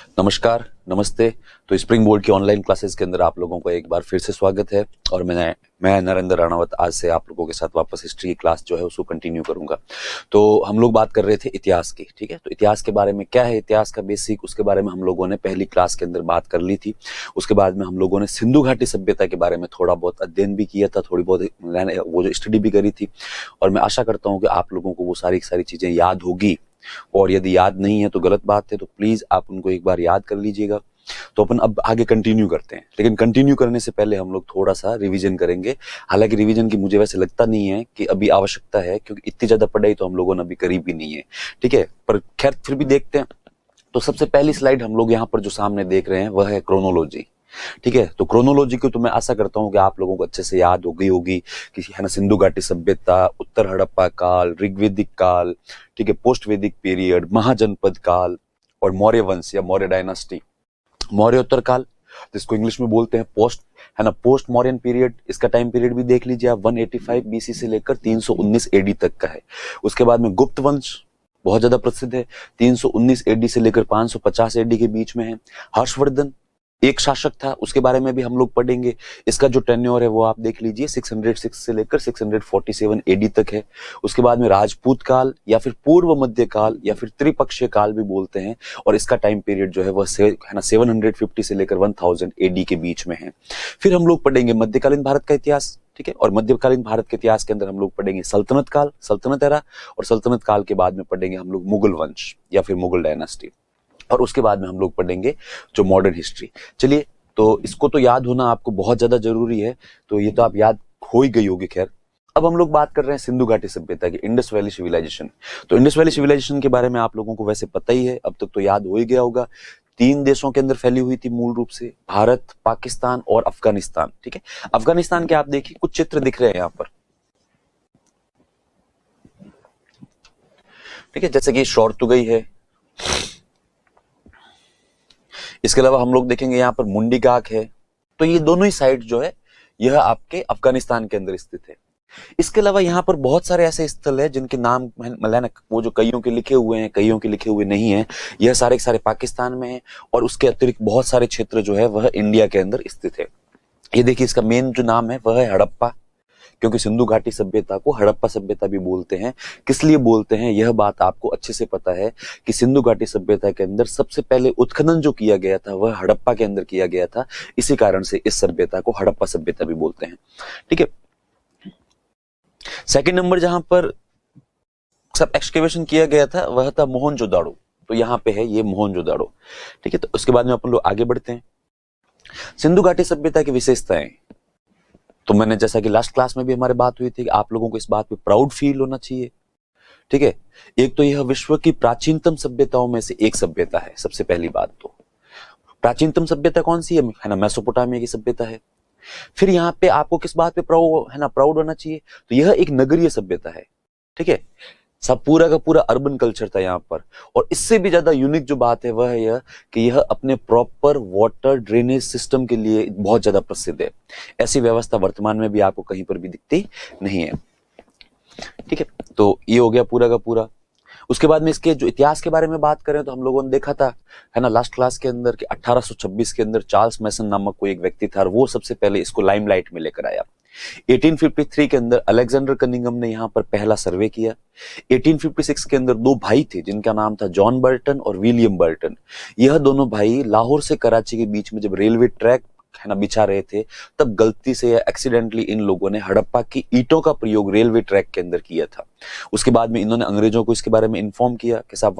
नमस्कार, नमस्ते। तो स्प्रिंग बोर्ड की ऑनलाइन क्लासेस के अंदर आप लोगों को एक बार फिर से स्वागत है और मैं नरेंद्र राणावत आज से आप लोगों के साथ वापस हिस्ट्री की क्लास जो है उसको कंटिन्यू करूंगा। तो हम लोग बात कर रहे थे इतिहास की, ठीक है। तो इतिहास के बारे में क्या है, इतिहास का बेसिक, उसके बारे में हम लोगों ने पहली क्लास के अंदर बात कर ली थी। उसके बाद में हम लोगों ने सिंधु घाटी सभ्यता के बारे में थोड़ा बहुत अध्ययन भी किया था, थोड़ी बहुत वो जो स्टडी भी करी थी। और मैं आशा करता हूँ कि आप लोगों को वो सारी चीजें याद होगी, और यदि याद नहीं है तो गलत बात है, तो प्लीज आप उनको एक बार याद कर लीजिएगा। तो अपन अब आगे कंटिन्यू करते हैं, लेकिन कंटिन्यू करने से पहले हम लोग थोड़ा सा रिवीजन करेंगे। हालांकि रिवीजन की मुझे वैसे लगता नहीं है कि अभी आवश्यकता है, क्योंकि इतनी ज्यादा पढ़ाई तो हम लोगों ने अभी करी भी नहीं है, ठीक है। पर खैर फिर भी देखते हैं। तो सबसे पहली स्लाइड हम लोग यहाँ पर जो सामने देख रहे हैं वह है क्रोनोलॉजी, ठीक है। तो क्रोनोलॉजी को तो मैं आशा करता हूँ कि आप लोगों को अच्छे से याद हो गई होगी कि है ना, सिंधु घाटी सभ्यता, उत्तर हड़प्पा काल, ऋग्वेदिक काल, ठीक है, पोस्ट वैदिक पीरियड, महाजनपद काल और मौर्य वंश या मौर्य डायनास्टी, मौर्योत्तर काल जिसको इंग्लिश में बोलते हैं पोस्ट, है ना, पोस्ट मौर्यन पीरियड। इसका टाइम पीरियड भी देख लीजिए आप, 185 बीसी से लेकर 319 एडी तक का है। उसके बाद में गुप्त वंश बहुत ज्यादा प्रसिद्ध है, 319 एडी से लेकर 550 एडी के बीच में है। हर्षवर्धन एक शासक था, उसके बारे में भी हम लोग पढ़ेंगे। इसका जो टेन्योर है वो आप देख लीजिए, 606 से लेकर 647 एडी तक है। उसके बाद में राजपूत काल या फिर पूर्व मध्य काल या फिर त्रिपक्षीय काल भी बोलते हैं, और इसका टाइम पीरियड जो है वह है ना 750 से लेकर 1000 एडी के बीच में है। फिर हम लोग पढ़ेंगे मध्यकालीन भारत का इतिहास, ठीक है। और मध्यकालीन भारत के इतिहास के अंदर हम लोग पढ़ेंगे सल्तनत काल, सल्तनत एरा, और सल्तनत काल के बाद में पढ़ेंगे हम लोग मुगल वंश या फिर मुगल डायनास्टी, और उसके बाद में हम लोग पढ़ेंगे जो मॉडर्न हिस्ट्री। चलिए, तो इसको तो याद होना आपको बहुत ज्यादा जरूरी है, तो ये तो आप याद हो ही गई होगी। खैर, अब हम लोग बात कर रहे हैं सिंधु घाटी सभ्यता की, इंडस वैली सिविलाइजेशन। तो इंडस वैली सिविलाइजेशन के बारे में आप लोगों को वैसे पता ही है, अब तक तो याद हो ही गया होगा। 3 देशों के अंदर फैली हुई थी मूल रूप से, भारत, पाकिस्तान और अफगानिस्तान, ठीक है। अफगानिस्तान के आप देखिए कुछ चित्र दिख रहे हैं यहाँ पर, ठीक है, जैसे कि शौर्तुगई है। इसके अलावा हम लोग देखेंगे यहाँ पर मुंडी गाक है। तो ये दोनों ही साइट जो है यह आपके अफगानिस्तान के अंदर स्थित है। इसके अलावा यहाँ पर बहुत सारे ऐसे स्थल है जिनके नाम मतलब वो जो कईयों के लिखे हुए हैं, कईयों के लिखे हुए नहीं है। यह सारे के सारे पाकिस्तान में है, और उसके अतिरिक्त बहुत सारे क्षेत्र जो है वह इंडिया के अंदर स्थित है। ये देखिए, इसका मेन जो नाम है वह है हड़प्पा, क्योंकि सिंधु घाटी सभ्यता को हड़प्पा सभ्यता भी बोलते हैं। किस लिए बोलते हैं यह बात आपको अच्छे से पता है कि सिंधु घाटी सभ्यता के अंदर सबसे पहले उत्खनन जो किया गया था वह हड़प्पा के अंदर किया गया था। इसी कारण से इस सभ्यता को हड़प्पा सभ्यता भी बोलते हैं, ठीक है। सेकंड नंबर जहां पर सब एक्सकेवेशन किया गया था वह था मोहनजोदाड़ो। तो यहाँ पे है ये मोहनजोदाड़ो, ठीक है। तो उसके बाद में अपन लोग आगे बढ़ते हैं। सिंधु घाटी सभ्यता की विशेषताएं, तो मैंने जैसा कि लास्ट क्लास में भी हमारी बात हुई थी कि आप लोगों को इस बात पे प्राउड फील होना चाहिए, ठीक है। एक तो यह विश्व की प्राचीनतम सभ्यताओं में से एक सभ्यता है। सबसे पहली बात तो प्राचीनतम सभ्यता कौन सी है ना, मेसोपोटामिया की सभ्यता है। फिर यहाँ पे आपको किस बात पे प्राउड होना चाहिए, तो यह एक नगरीय सभ्यता है, ठीक है। सब पूरा का पूरा अर्बन कल्चर था यहाँ पर। और इससे भी ज्यादा यूनिक जो बात है वह है यह कि यह अपने प्रॉपर वाटर ड्रेनेज सिस्टम के लिए बहुत ज्यादा प्रसिद्ध है। ऐसी व्यवस्था वर्तमान में भी आपको कहीं पर भी दिखती नहीं है, ठीक है। तो ये हो गया पूरा का पूरा। उसके बाद में इसके जो इतिहास के बारे में बात करें तो हम लोगों ने देखा था, है ना, लास्ट क्लास के अंदर कि 1826 के अंदर चार्ल्स मैसन नामक कोई एक व्यक्ति था, और वो सबसे पहले इसको लाइमलाइट में लेकर आया। 1853 के अंदर अलेक्जेंडर कनिंघम ने यहाँ पर पहला सर्वे किया। 1856 के अंदर 2 भाई थे जिनका नाम था जॉन बर्टन और विलियम बर्टन। यह दोनों भाई लाहौर से कराची के बीच में जब रेलवे ट्रैक है ना बिछा रहे थे, तब गलती से या एक्सीडेंटली इन लोगों ने हड़प्पा की ईंटों का प्रयोग रेलवे ट्रैक के अंदर किया था। उसके बाद में इन्होंने अंग्रेजों को इसके बारे में इन्फॉर्म किया कि साहब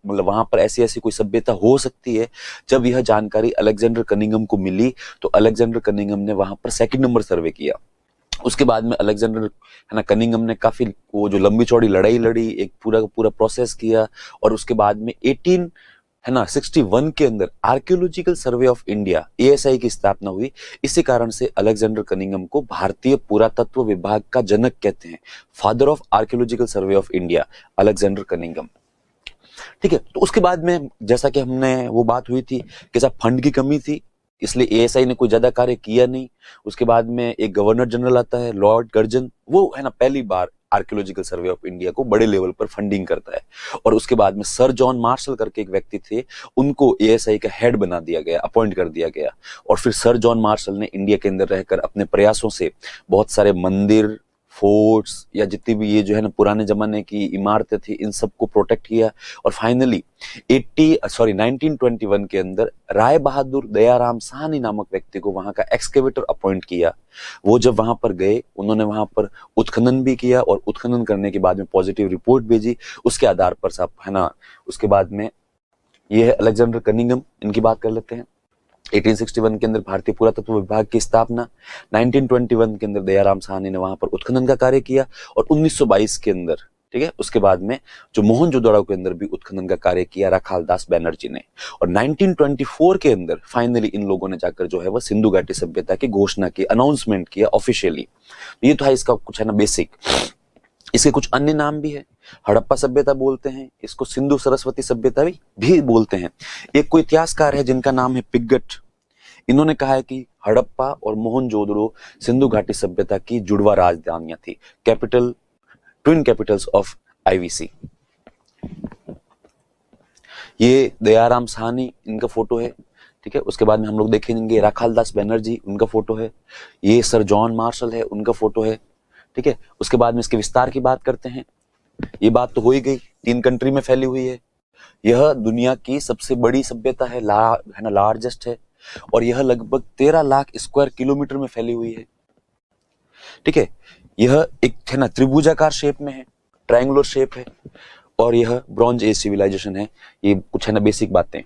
वहां पर ऐसी कोई सभ्यता हो सकती है। जब यह जानकारी अलेक्जेंडर कनिंघम को मिली तो अलेक्जेंडर कनिंघम ने वहां पर 2nd नंबर सर्वे किया। उसके बाद में अलेक्जेंडर है ना कनिंघम ने काफी वो जो लंबी चौड़ी लड़ाई लड़ी, एक पूरा का पूरा प्रोसेस किया, और उसके बाद में 1861 के अंदर archaeological survey of India ASI की स्थापना हुई। इसी कारण से अलेक्जेंडर कनिंघम को भारतीय पुरातत्व विभाग का जनक कहते हैं, father of archaeological survey of India, Alexander Cunningham, ठीक है। तो उसके बाद में जैसा कि हमने वो बात हुई थी कि साहब फंड की कमी थी, इसलिए ASI ने कोई ज्यादा कार्य किया नहीं। उसके बाद में एक गवर्नर जनरल आता है, लॉर्ड कर्जन, वो है ना पहली बार आर्कियोलॉजिकल सर्वे ऑफ इंडिया को बड़े लेवल पर फंडिंग करता है। और उसके बाद में सर जॉन मार्शल करके एक व्यक्ति थे, उनको एएसआई का हेड बना दिया गया, अपॉइंट कर दिया गया। और फिर सर जॉन मार्शल ने इंडिया के अंदर रहकर अपने प्रयासों से बहुत सारे मंदिर, फोर्ट्स या जितनी भी ये जो है ना पुराने जमाने की इमारतें थी, इन सबको प्रोटेक्ट किया। और फाइनली 1921 के अंदर राय बहादुर दयाराम साहनी नामक व्यक्ति को वहां का एक्सकेवेटर अपॉइंट किया। वो जब वहां पर गए, उन्होंने वहां पर उत्खनन भी किया और उत्खनन करने के बाद में पॉजिटिव रिपोर्ट भेजी। उसके आधार पर साहब है ना, उसके बाद में ये है अलेक्जेंडर कनिंघम, इनकी बात कर लेते हैं। 1861 के अंदर भारतीय पुरातत्व विभाग की स्थापना, 1921 के अंदर दयाराम साहनी ने वहां पर उत्खनन का कार्य किया। और 1922 के अंदर, ठीक है, उसके बाद में जो मोहनजोदड़ो के अंदर भी उत्खनन का कार्य किया राखाल दास बैनर्जी ने। और 1924 के अंदर फाइनली इन लोगों ने जाकर जो है वह सिंधु घाटी सभ्यता की घोषणा की, अनाउंसमेंट किया ऑफिशियली। ये तो है इसका कुछ है ना बेसिक। इसके कुछ अन्य नाम भी है। हड़प्पा सभ्यता बोलते हैं इसको, सिंधु सरस्वती सभ्यता भी बोलते हैं। एक कोई इतिहासकार है जिनका नाम है पिगट, इन्होंने कहा है कि हड़प्पा और मोहनजोदड़ो सिंधु घाटी सभ्यता की जुड़वा राजधानियां थी, capital, twin Capitals of IVC. ये दयाराम साहनी, इनका फोटो है, ठीक है। उसके बाद में हम लोग देखेंगे राखाल दास बैनर्जी, उनका फोटो है। ये सर जॉन मार्शल है, उनका फोटो है, ठीक है। उसके बाद में इसके विस्तार की बात करते हैं। ये बात तो हो ही गई, 3 कंट्री में फैली हुई है। यह दुनिया की सबसे बड़ी सभ्यता है ना, लार्जेस्ट है। और यह लगभग 13 लाख स्क्वायर किलोमीटर में फैली हुई है, ठीक है। यह एक है ना त्रिभुजाकार शेप में है, ट्रायंगुलर शेप है। और यह ब्रॉन्ज एज सिविलाइजेशन है। ये कुछ है ना बेसिक बातें।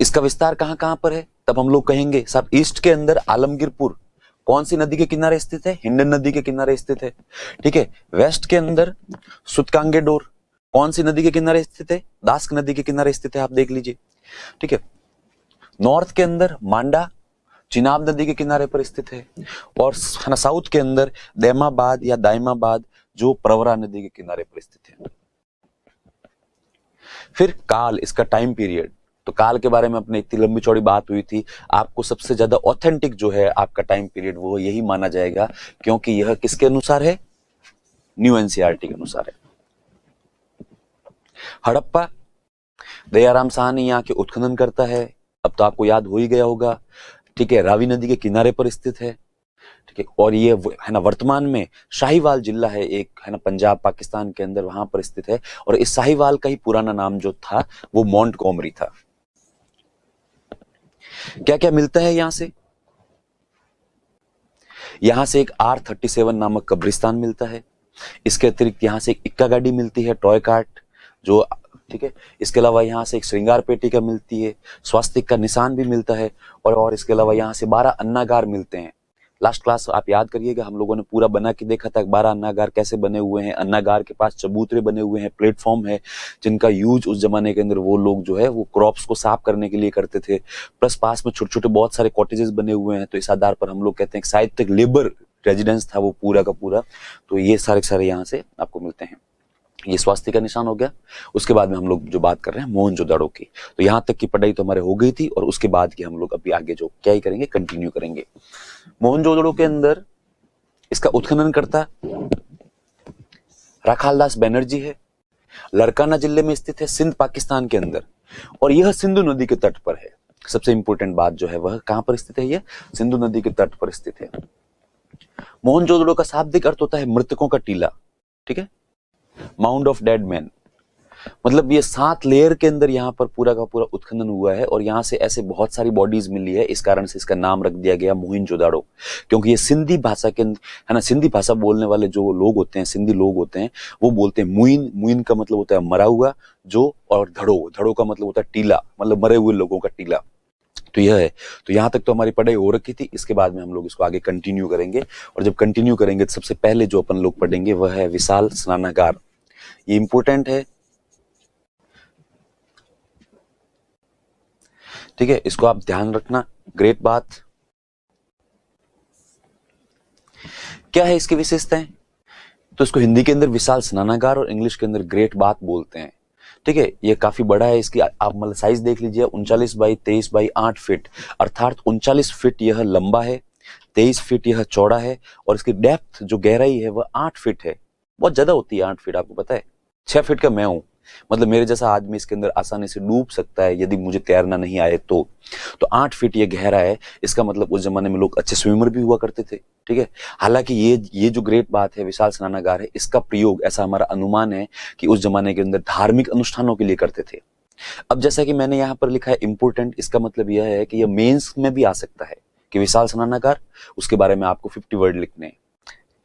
इसका विस्तार कहां कहां पर है, तब हम लोग कहेंगे साहब ईस्ट के अंदर आलमगीरपुर कौन सी नदी के किनारे स्थित है, हिंडन नदी के किनारे स्थित है, ठीक है। वेस्ट के अंदर सुतकांगेडोर कौन सी नदी के किनारे स्थित है, दास्क नदी के किनारे स्थित है, आप देख लीजिए, ठीक है। नॉर्थ के अंदर मांडा चिनाब नदी के किनारे पर स्थित है। और साउथ के अंदर दैमाबाद या दाइमाबाद जो प्रवरा नदी के किनारे पर स्थित है। फिर काल, इसका टाइम पीरियड, तो काल के बारे में अपने इतनी लंबी चौड़ी बात हुई थी। आपको सबसे ज्यादा ऑथेंटिक जो है आपका टाइम पीरियड वो यही माना जाएगा, क्योंकि यह किसके अनुसार है, न्यू एनसीईआरटी के अनुसार है। हड़प्पा, दयाराम साहनी यहाँ के उत्खनन करता है, अब तो आपको याद हो ही गया होगा, ठीक है। रावी नदी के किनारे पर स्थित है, ठीक है। और ये है ना वर्तमान में शाहीवाल जिला है एक, है ना पंजाब पाकिस्तान के अंदर, वहां पर स्थित है। और इस शाहीवाल का ही पुराना नाम जो था वो मोंटगोमरी था। क्या क्या मिलता है यहां से, यहां से एक R37 नामक कब्रिस्तान मिलता है। इसके अतिरिक्त यहां से एक इक्का गाड़ी मिलती है, टॉय कार्ट जो, ठीक है। इसके अलावा यहाँ से एक श्रृंगार पेटी का मिलती है, स्वास्तिक का निशान भी मिलता है। और इसके अलावा यहाँ से 12 अन्नागार मिलते हैं। लास्ट क्लास आप याद करिएगा, हम लोगों ने पूरा बना के देखा था 12 अन्नागार कैसे बने हुए हैं। अन्नागार के पास चबूतरे बने हुए हैं, प्लेटफॉर्म है, जिनका यूज उस जमाने के अंदर वो लोग जो है वो क्रॉप्स को साफ करने के लिए करते थे। प्लस पास में छोटे छोटे बहुत सारे कॉटेजेस बने हुए हैं। तो इस आधार पर हम लोग कहते हैं शायद तक लेबर रेजिडेंस था वो पूरा का पूरा। तो ये सारे यहाँ से आपको मिलते हैं। ये स्वास्थ्य का निशान हो गया। उसके बाद में हम लोग जो बात कर रहे हैं मोहनजोदड़ो की, तो यहाँ तक की पढ़ाई तो हमारे हो गई थी। और उसके बाद की हम लोग अभी आगे जो क्या ही करेंगे, कंटिन्यू करेंगे। मोहनजोदड़ो के अंदर इसका उत्खनन करता राखाल दास बैनर्जी है। लरकाना जिले में स्थित है, सिंध पाकिस्तान के अंदर। और यह सिंधु नदी के तट पर है। सबसे इंपॉर्टेंट बात जो है वह कहां पर स्थित है, यह सिंधु नदी के तट पर स्थित है। मोहनजोदड़ो का शाब्दिक अर्थ होता है मृतकों का टीला, ठीक है, माउंड ऑफ डेड मैन। मतलब ये 7 लेयर के अंदर यहाँ पर पूरा का पूरा उत्खनन हुआ है। और यहाँ से ऐसे बहुत सारी बॉडीज मिली है, इस कारण से इसका नाम रख दिया गया मोहनजोदड़ो। क्योंकि ये सिंधी भाषा के, है ना, सिंधी भाषा बोलने वाले जो लोग होते हैं, सिंधी लोग होते हैं, वो बोलते हैं मुइन। मुइन का मतलब होता है मरा हुआ जो, और धड़ो, धड़ो का मतलब होता है टीला, मतलब मरे हुए लोगों का टीला। तो यह है। तो यहां तक तो हमारी पढ़ाई हो रखी थी। इसके बाद में हम लोग इसको आगे कंटिन्यू करेंगे। और जब कंटिन्यू करेंगे तो सबसे पहले जो अपन लोग पढ़ेंगे वह है विशाल स्नानागार। ये इंपॉर्टेंट है, ठीक है, इसको आप ध्यान रखना। ग्रेट बात। क्या है इसकी विशेषताएं, तो इसको हिंदी के अंदर विशाल स्नानागार और इंग्लिश के अंदर ग्रेट बात बोलते हैं, ठीक है। ये काफी बड़ा है। इसकी आप मतलब साइज देख लीजिए, 39 बाई 23 बाई 8 फीट, अर्थात 39 फीट यह लंबा है, 23 फीट यह चौड़ा है और इसकी डेप्थ जो गहराई है वह 8 फीट है। बहुत ज्यादा होती है 8 फीट, आपको पता है। 6 फीट का मैं हूं, मतलब मेरे जैसा आदमी इसके अंदर आसानी से डूब सकता है यदि मुझे तैरना नहीं आए तो 8 फीट ये गहरा है। इसका मतलब उस जमाने में लोग अच्छे स्विमर भी हुआ करते थे, ठीक है। हालांकि ये जो ग्रेट बात है, विशाल स्नानागार है, इसका प्रयोग, ऐसा हमारा अनुमान है कि उस जमाने के अंदर धार्मिक अनुष्ठानों के लिए करते थे। अब जैसा कि मैंने यहाँ पर लिखा है इंपोर्टेंट, इसका मतलब यह है कि यह मेंस में भी आ सकता है कि विशाल स्नानागार, उसके बारे में आपको 50 वर्ड लिखने हैं,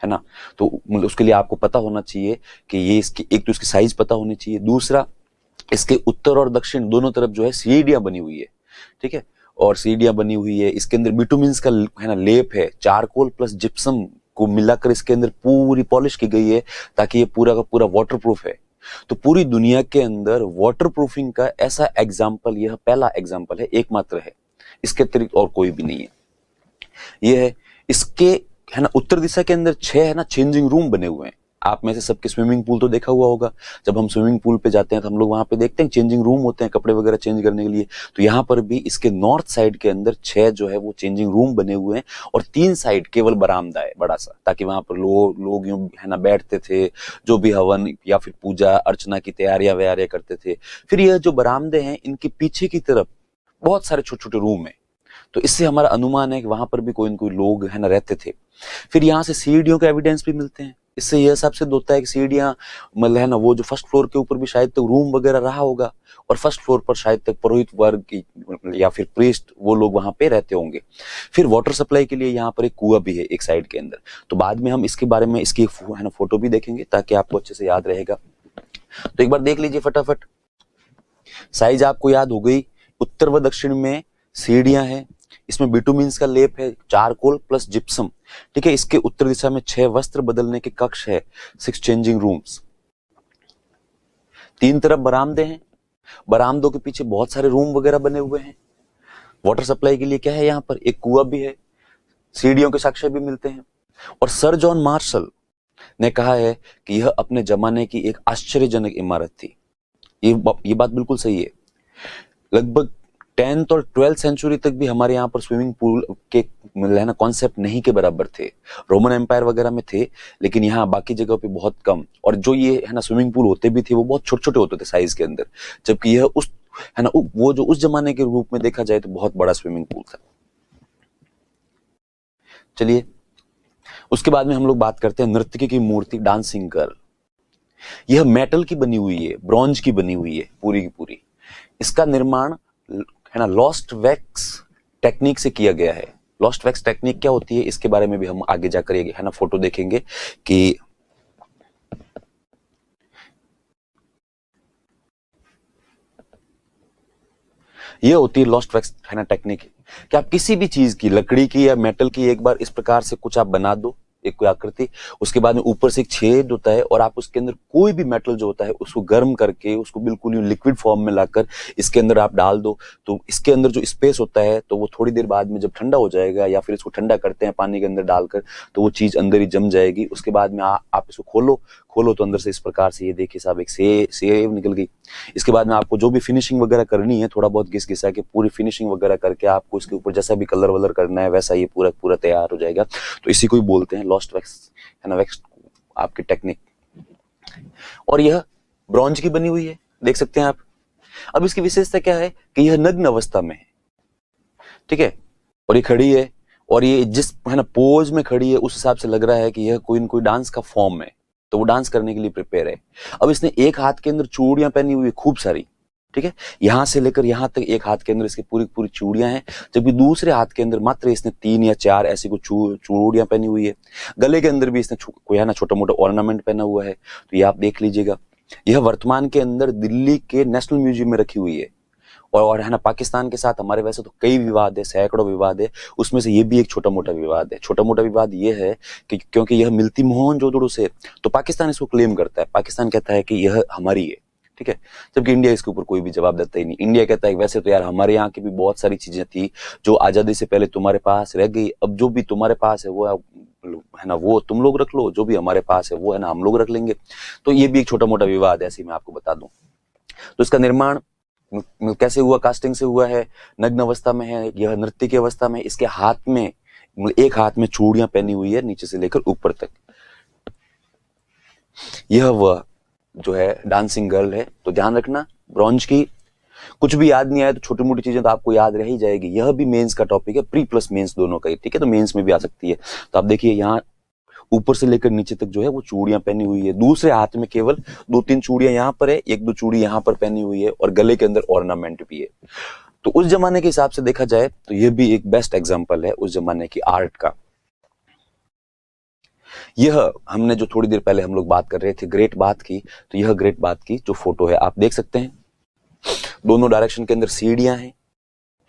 है ना। तो मतलब उसके लिए आपको पता होना चाहिए कि ये इसकी, एक तो इसकी साइज पता होनी चाहिए, दूसरा इसके उत्तर और दक्षिण दोनों तरफ जो है सीढ़ियां बनी हुई है, ठीक है। और सीढ़ियां बनी हुई है, इसके अंदर बिटुमिन्स का है ना लेप है, चारकोल प्लस जिप्सम को मिलाकर इसके अंदर पूरी पॉलिश की गई है ताकि ये पूरा का पूरा वाटरप्रूफ है। तो पूरी दुनिया के अंदर वाटरप्रूफिंग का ऐसा एग्जाम्पल, यह पहला एग्जाम्पल है, एकमात्र है, इसके अतिरिक्त और कोई भी नहीं है। यह है इसके, है ना, उत्तर दिशा के अंदर 6 है ना चेंजिंग रूम बने हुए हैं। आप में से सबके स्विमिंग पूल तो देखा हुआ होगा। जब हम स्विमिंग पूल पे जाते हैं तो हम लोग वहां पे देखते हैं चेंजिंग रूम होते हैं कपड़े वगैरह चेंज करने के लिए। तो यहाँ पर भी इसके नॉर्थ साइड के अंदर 6 जो है वो चेंजिंग रूम बने हुए हैं और 3 साइड केवल बरामदा है बड़ा सा, ताकि वहां पर लोग यूं है ना बैठते थे, जो भी हवन या फिर पूजा अर्चना की तैयारियां वैयारियां करते थे। फिर यह जो बरामदे हैं, इनके पीछे की तरफ बहुत सारे छोटे छोटे रूम है। तो इससे हमारा अनुमान है कि वहां पर भी कोई न कोई लोग है ना रहते थे। फिर यहाँ से सीढ़ियों के एविडेंस भी मिलते हैं। इससे यह सब सिद्ध होता है कि सीढ़ियां, मतलब है ना, वो जो फर्स्ट फ्लोर के ऊपर भी शायद तक रूम वगैरह रहा होगा और फर्स्ट फ्लोर पर शायद तक पुरोहित वर्ग की या फिर प्रीस्ट वो लोग वहां पे रहते होंगे। फिर वाटर सप्लाई के लिए यहाँ पर एक कुआं भी है एक साइड के अंदर। तो बाद में हम इसके बारे में इसकी है ना फोटो भी देखेंगे ताकि आपको अच्छे से याद रहेगा। तो एक बार देख लीजिए फटाफट। साइज आपको याद हो गई। उत्तर व दक्षिण में सीढ़ियां हैं, इसमें बिटुमिन्स का लेप है, चारकोल प्लस जिप्सम, ठीक है। इसके उत्तर दिशा में 6 वस्त्र बदलने के कक्ष है, 6 चेंजिंग रूम्स। 3 तरफ बरामदे हैं, बरामदों के पीछे बहुत सारे रूम वगैरह बने हुए हैं। वाटर सप्लाई के लिए क्या है, यहाँ पर एक कुआं भी है, सीढ़ियों के साक्ष्य भी मिलते हैं। और सर जॉन मार्शल ने कहा है कि यह अपने जमाने की एक आश्चर्यजनक इमारत थी। ये बात बिल्कुल सही है। लगभग 10th और 12th सेंचुरी तक भी हमारे यहाँ पर स्विमिंग पूल के ना कॉन्सेप्ट नहीं के बराबर थे। रोमन एम्पायर वगैरह में थे, लेकिन यहाँ बाकी जगह पे बहुत कम। और जो ये है ना स्विमिंग पूल होते भी थे वो बहुत छोटे छोटे होते थे साइज के अंदर, जबकि यह उस है ना वो जो उस जमाने के रूप में देखा जाए तो बहुत बड़ा स्विमिंग पूल था। चलिए उसके बाद में हम लोग बात करते हैं नर्तकी की मूर्ति, डांसिंग गर्ल। यह मेटल की बनी हुई है, ब्रॉन्ज की बनी हुई है पूरी की पूरी। इसका निर्माण है ना लॉस्ट वैक्स टेक्निक से किया गया है। लॉस्ट वैक्स टेक्निक क्या होती है इसके बारे में भी हम आगे जाकर है ना फोटो देखेंगे कि ये होती है लॉस्ट वैक्स है ना टेक्निक, कि आप किसी भी चीज की, लकड़ी की या मेटल की, एक बार इस प्रकार से कुछ आप बना दो, एक कोई आकृति, उसके बाद में ऊपर से एक छेद होता है और आप उसके अंदर कोई भी मेटल जो होता है उसको गर्म करके उसको बिल्कुल लिक्विड फॉर्म में लाकर इसके अंदर आप डाल दो। तो इसके अंदर जो स्पेस होता है तो वो थोड़ी देर बाद में जब ठंडा हो जाएगा या फिर इसको ठंडा करते हैं पानी के अंदर डालकर, तो वो चीज अंदर ही जम जाएगी। उसके बाद में आप इसको खोलो तो अंदर से इस प्रकार से ये देखिए साहब एक सेव निकल गई। इसके बाद में आपको जो भी फिनिशिंग वगैरह करनी है, थोड़ा बहुत घिस घिसा के पूरी फिनिशिंग वगैरह करके आपको इसके ऊपर जैसा भी कलर वलर करना है वैसा ये पूरा पूरा तैयार हो जाएगा। तो इसी को ही बोलते हैं लॉस्ट वैक्स है ना, वैक्स आपकी टेक्निक। और यह ब्रॉन्ज की बनी हुई है, देख सकते हैं आप। अब इसकी विशेषता क्या है कि यह नग्न अवस्था में है, ठीक है। और ये खड़ी है और ये जिस है ना पोज में खड़ी है उस हिसाब से लग रहा है कि यह कोई न कोई डांस का फॉर्म है, तो वो डांस करने के लिए प्रिपेयर है। अब इसने एक हाथ के अंदर चूड़ियां पहनी हुई है खूब सारी, ठीक है। यहां से लेकर यहां तक एक हाथ के अंदर इसकी पूरी पूरी चूड़ियां हैं, जबकि दूसरे हाथ के अंदर मात्र इसने 3 या 4 ऐसी कुछ चूड़ियां पहनी हुई है। गले के अंदर भी इसने कोई है ना छोटा मोटा ऑर्नामेंट पहना हुआ है। तो ये आप देख लीजिएगा। यह वर्तमान के अंदर दिल्ली के नेशनल म्यूजियम में रखी हुई है। और है ना पाकिस्तान के साथ हमारे वैसे तो कई विवाद है, सैकड़ों विवाद है, उसमें से ये भी एक छोटा मोटा विवाद है। छोटा मोटा विवाद ये है कि क्योंकि यह मिलती मोहनजोदड़ो से, तो पाकिस्तान इसको क्लेम करता है। पाकिस्तान कहता है कि यह हमारी है, ठीक है, जबकि इंडिया इसके ऊपर कोई भी जवाब देता ही नहीं। इंडिया कहता है वैसे तो यार हमारे यहाँ की भी बहुत सारी चीजें थी जो आजादी से पहले तुम्हारे पास रह गई, अब जो भी तुम्हारे पास है वो है ना वो तुम लोग रख लो, जो भी हमारे पास है वो है ना हम लोग रख लेंगे। तो ये भी एक छोटा मोटा विवाद है, ऐसे मैं आपको बता दूं। तो इसका निर्माण कैसे हुआ, कास्टिंग से हुआ है, नग्न अवस्था में है, यह नृत्य की अवस्था में। इसके हाथ में एक हाथ में चूड़ियां पहनी हुई है नीचे से लेकर ऊपर तक। यह वह जो है डांसिंग गर्ल है। तो ध्यान रखना, ब्रॉन्ज की कुछ भी याद नहीं आया तो छोटी मोटी चीजें तो आपको याद रह ही जाएगी। यह भी मेंस का टॉपिक है, प्री प्लस मेंस दोनों का ही, ठीक है। तो मेंस में भी आ सकती है। तो आप देखिए यहाँ ऊपर से लेकर नीचे तक जो है वो चूड़ियां पहनी हुई है। दूसरे हाथ में केवल 2-3 चूड़ियां यहाँ पर है, 1-2 चूड़ी यहाँ पर पहनी हुई है, और गले के अंदर ऑर्नामेंट भी है। तो उस जमाने के हिसाब से देखा जाए तो यह भी एक बेस्ट एग्जाम्पल है उस जमाने की आर्ट का। यह हमने जो थोड़ी देर पहले हम लोग बात कर रहे थे ग्रेट बाथ की, तो यह ग्रेट बाथ की जो फोटो है आप देख सकते हैं। दोनों डायरेक्शन के अंदर सीढ़ियां हैं,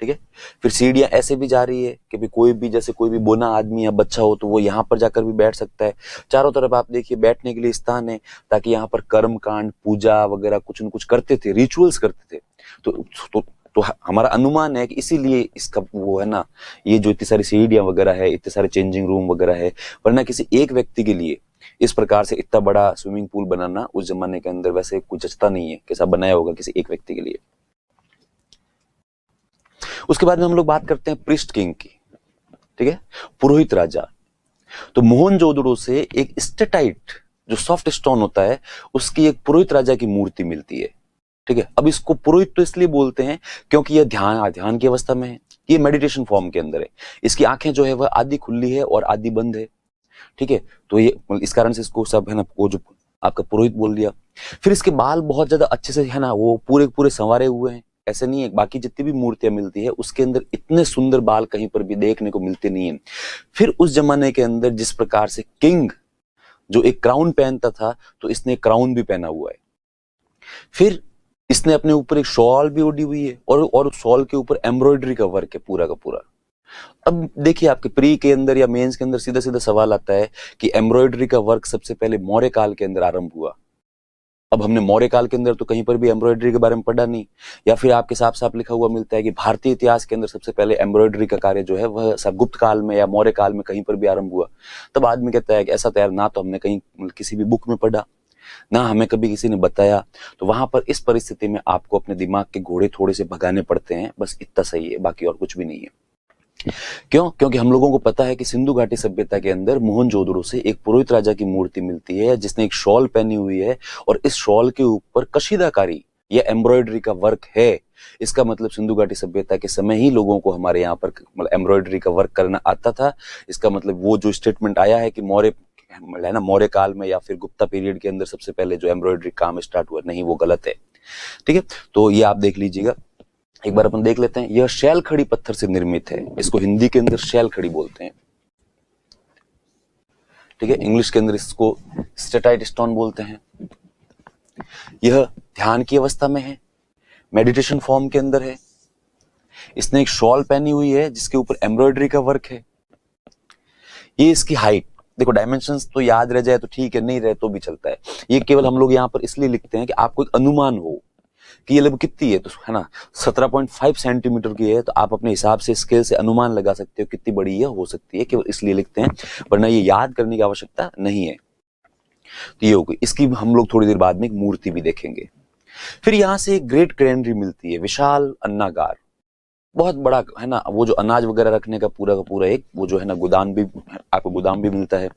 ठीक है। फिर सीढ़ियां ऐसे भी जा रही है कि भी कोई भी, जैसे कोई भी बोना आदमी या बच्चा हो तो वो यहाँ पर जाकर भी बैठ सकता है। चारों तरफ आप देखिए बैठने के लिए स्थान है, ताकि यहाँ पर कर्म कांड, पूजा वगैरह कुछ न कुछ करते थे, रिचुअल्स करते थे। तो हमारा अनुमान है कि इसीलिए इसका वो है ना, ये जो इतनी सारी सीढ़ियां वगैरह है, इतने सारे चेंजिंग रूम वगैरह है, वरना किसी एक व्यक्ति के लिए इस प्रकार से इतना बड़ा स्विमिंग पूल बनाना उस जमाने के अंदर वैसे कुछ जचता नहीं है, कैसा बनाया होगा किसी एक व्यक्ति के लिए। उसके बाद में हम लोग बात करते हैं प्रीस्ट किंग की, ठीक है, पुरोहित राजा। तो मोहनजोदड़ो से एक स्टेटाइट जो सॉफ्ट स्टोन होता है उसकी एक पुरोहित राजा की मूर्ति मिलती है, ठीक है। अब इसको पुरोहित तो इसलिए बोलते हैं क्योंकि यह ध्यान की अवस्था में है, ये मेडिटेशन फॉर्म के अंदर है। इसकी आंखें जो है वह आधी खुली है और आधी बंद है, ठीक है। तो ये इस कारण से इसको सब है ना, वो जो आपका पुरोहित बोल दिया। फिर इसके बाल बहुत ज्यादा अच्छे से है ना, वो पूरे पूरे संवारे हुए हैं, ऐसे नहीं है। बाकी जितनी भी मूर्तियां मिलती है उसके अंदर इतने सुंदर बाल कहीं पर भी देखने को मिलते नहीं है। फिर उस जमाने के अंदर जिस प्रकार से किंग जो एक क्राउन पहनता था, तो इसने क्राउन भी पहना हुआ है। फिर इसने अपने ऊपर एक शॉल भी ओढ़ी हुई है, और शॉल के ऊपर एम्ब्रॉयडरी का वर्क है पूरा का पूरा। अब देखिए आपके प्री के अंदर या मेंस के अंदर सीधा सीधा सवाल आता है कि एम्ब्रॉयडरी का वर्क सबसे पहले मौर्य काल के अंदर आरंभ हुआ। अब हमने मौर्य काल के अंदर तो कहीं पर भी एम्ब्रॉयडरी के बारे में पढ़ा नहीं, या फिर आपके साफ साफ लिखा हुआ मिलता है कि भारतीय इतिहास के अंदर सबसे पहले एम्ब्रॉयडरी का कार्य जो है वह सब गुप्त काल में या मौर्य काल में कहीं पर भी आरंभ हुआ। तब आदमी कहता है कि ऐसा तो यार ना तो हमने कहीं किसी भी बुक में पढ़ा, ना हमें कभी किसी ने बताया। तो वहां पर इस परिस्थिति में आपको अपने दिमाग के घोड़े थोड़े से भगाने पड़ते हैं, बस इतना सही है, बाकी और कुछ भी नहीं है। क्यों? क्योंकि हम लोगों को पता है कि सिंधु घाटी सभ्यता के अंदर मोहनजोदड़ो से एक पुरोहित राजा की मूर्ति मिलती है जिसने एक शॉल पहनी हुई है, और इस शॉल के ऊपर कशीदाकारी या एम्ब्रॉयडरी का वर्क है। इसका मतलब सिंधु घाटी सभ्यता के समय ही लोगों को हमारे यहाँ पर मतलब एम्ब्रॉयडरी का वर्क करना आता था। इसका मतलब वो जो स्टेटमेंट आया है कि मौर्य काल में या फिर गुप्ता पीरियड के अंदर सबसे पहले जो एम्ब्रॉयडरी काम स्टार्ट हुआ, नहीं, वो गलत है, ठीक है। तो ये आप देख लीजिएगा। एक बार अपन देख लेते हैं। यह शैल खड़ी पत्थर से निर्मित है, इसको हिंदी के अंदर शैल खड़ी बोलते हैं, ठीक है। इंग्लिश के अंदर इसको स्टेटाइट स्टोन बोलते हैं। यह ध्यान की अवस्था में है, मेडिटेशन फॉर्म के अंदर है। इसने एक शॉल पहनी हुई है जिसके ऊपर एम्ब्रॉयडरी का वर्क है। ये इसकी हाइट देखो, डायमेंशंस तो याद रह जाए तो ठीक है, नहीं रहे तो भी चलता है। ये केवल हम लोग यहाँ पर इसलिए लिखते हैं कि आपको एक अनुमान हो कि ये लगभग कितनी है, तो है ना 17.5 सेंटीमीटर की है। तो आप अपने हिसाब से स्केल से अनुमान लगा सकते हो कितनी बड़ी ये हो सकती है, केवल इसलिए लिखते हैं, वरना ये याद करने की आवश्यकता नहीं है। तो ये हो गई। इसकी हम लोग थोड़ी देर बाद में एक मूर्ति भी देखेंगे। फिर यहाँ से एक ग्रेट ग्रैंडरी मिलती है, विशाल अन्नागार, बहुत बड़ा है ना, वो जो अनाज वगैरह रखने का पूरा एक वो जो है ना गोदाम भी, आपको गोदाम भी मिलता है।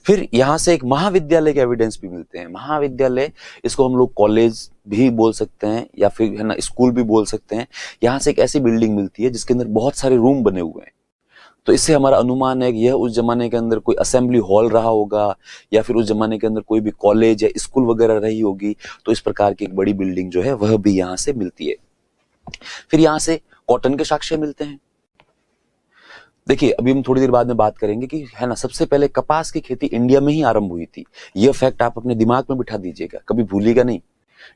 फिर यहां से एक महाविद्यालय के एविडेंस भी मिलते हैं। महाविद्यालय, इसको हम लोग कॉलेज भी बोल सकते हैं या फिर है ना स्कूल भी बोल सकते हैं। यहां से एक ऐसी बिल्डिंग मिलती है जिसके अंदर बहुत सारे रूम बने हुए हैं। तो इससे हमारा अनुमान है कि यह उस जमाने के अंदर कोई असेंबली हॉल रहा होगा, या फिर उस जमाने के अंदर कोई भी कॉलेज या स्कूल वगैरह रही होगी। तो इस प्रकार की एक बड़ी बिल्डिंग जो है वह भी यहाँ से मिलती है। फिर यहां से कॉटन के साक्ष्य मिलते हैं। देखिए अभी हम थोड़ी देर बाद में बात करेंगे कि है ना सबसे पहले कपास की खेती इंडिया में ही आरंभ हुई थी। यह फैक्ट आप अपने दिमाग में बिठा दीजिएगा, कभी भूलिएगा नहीं,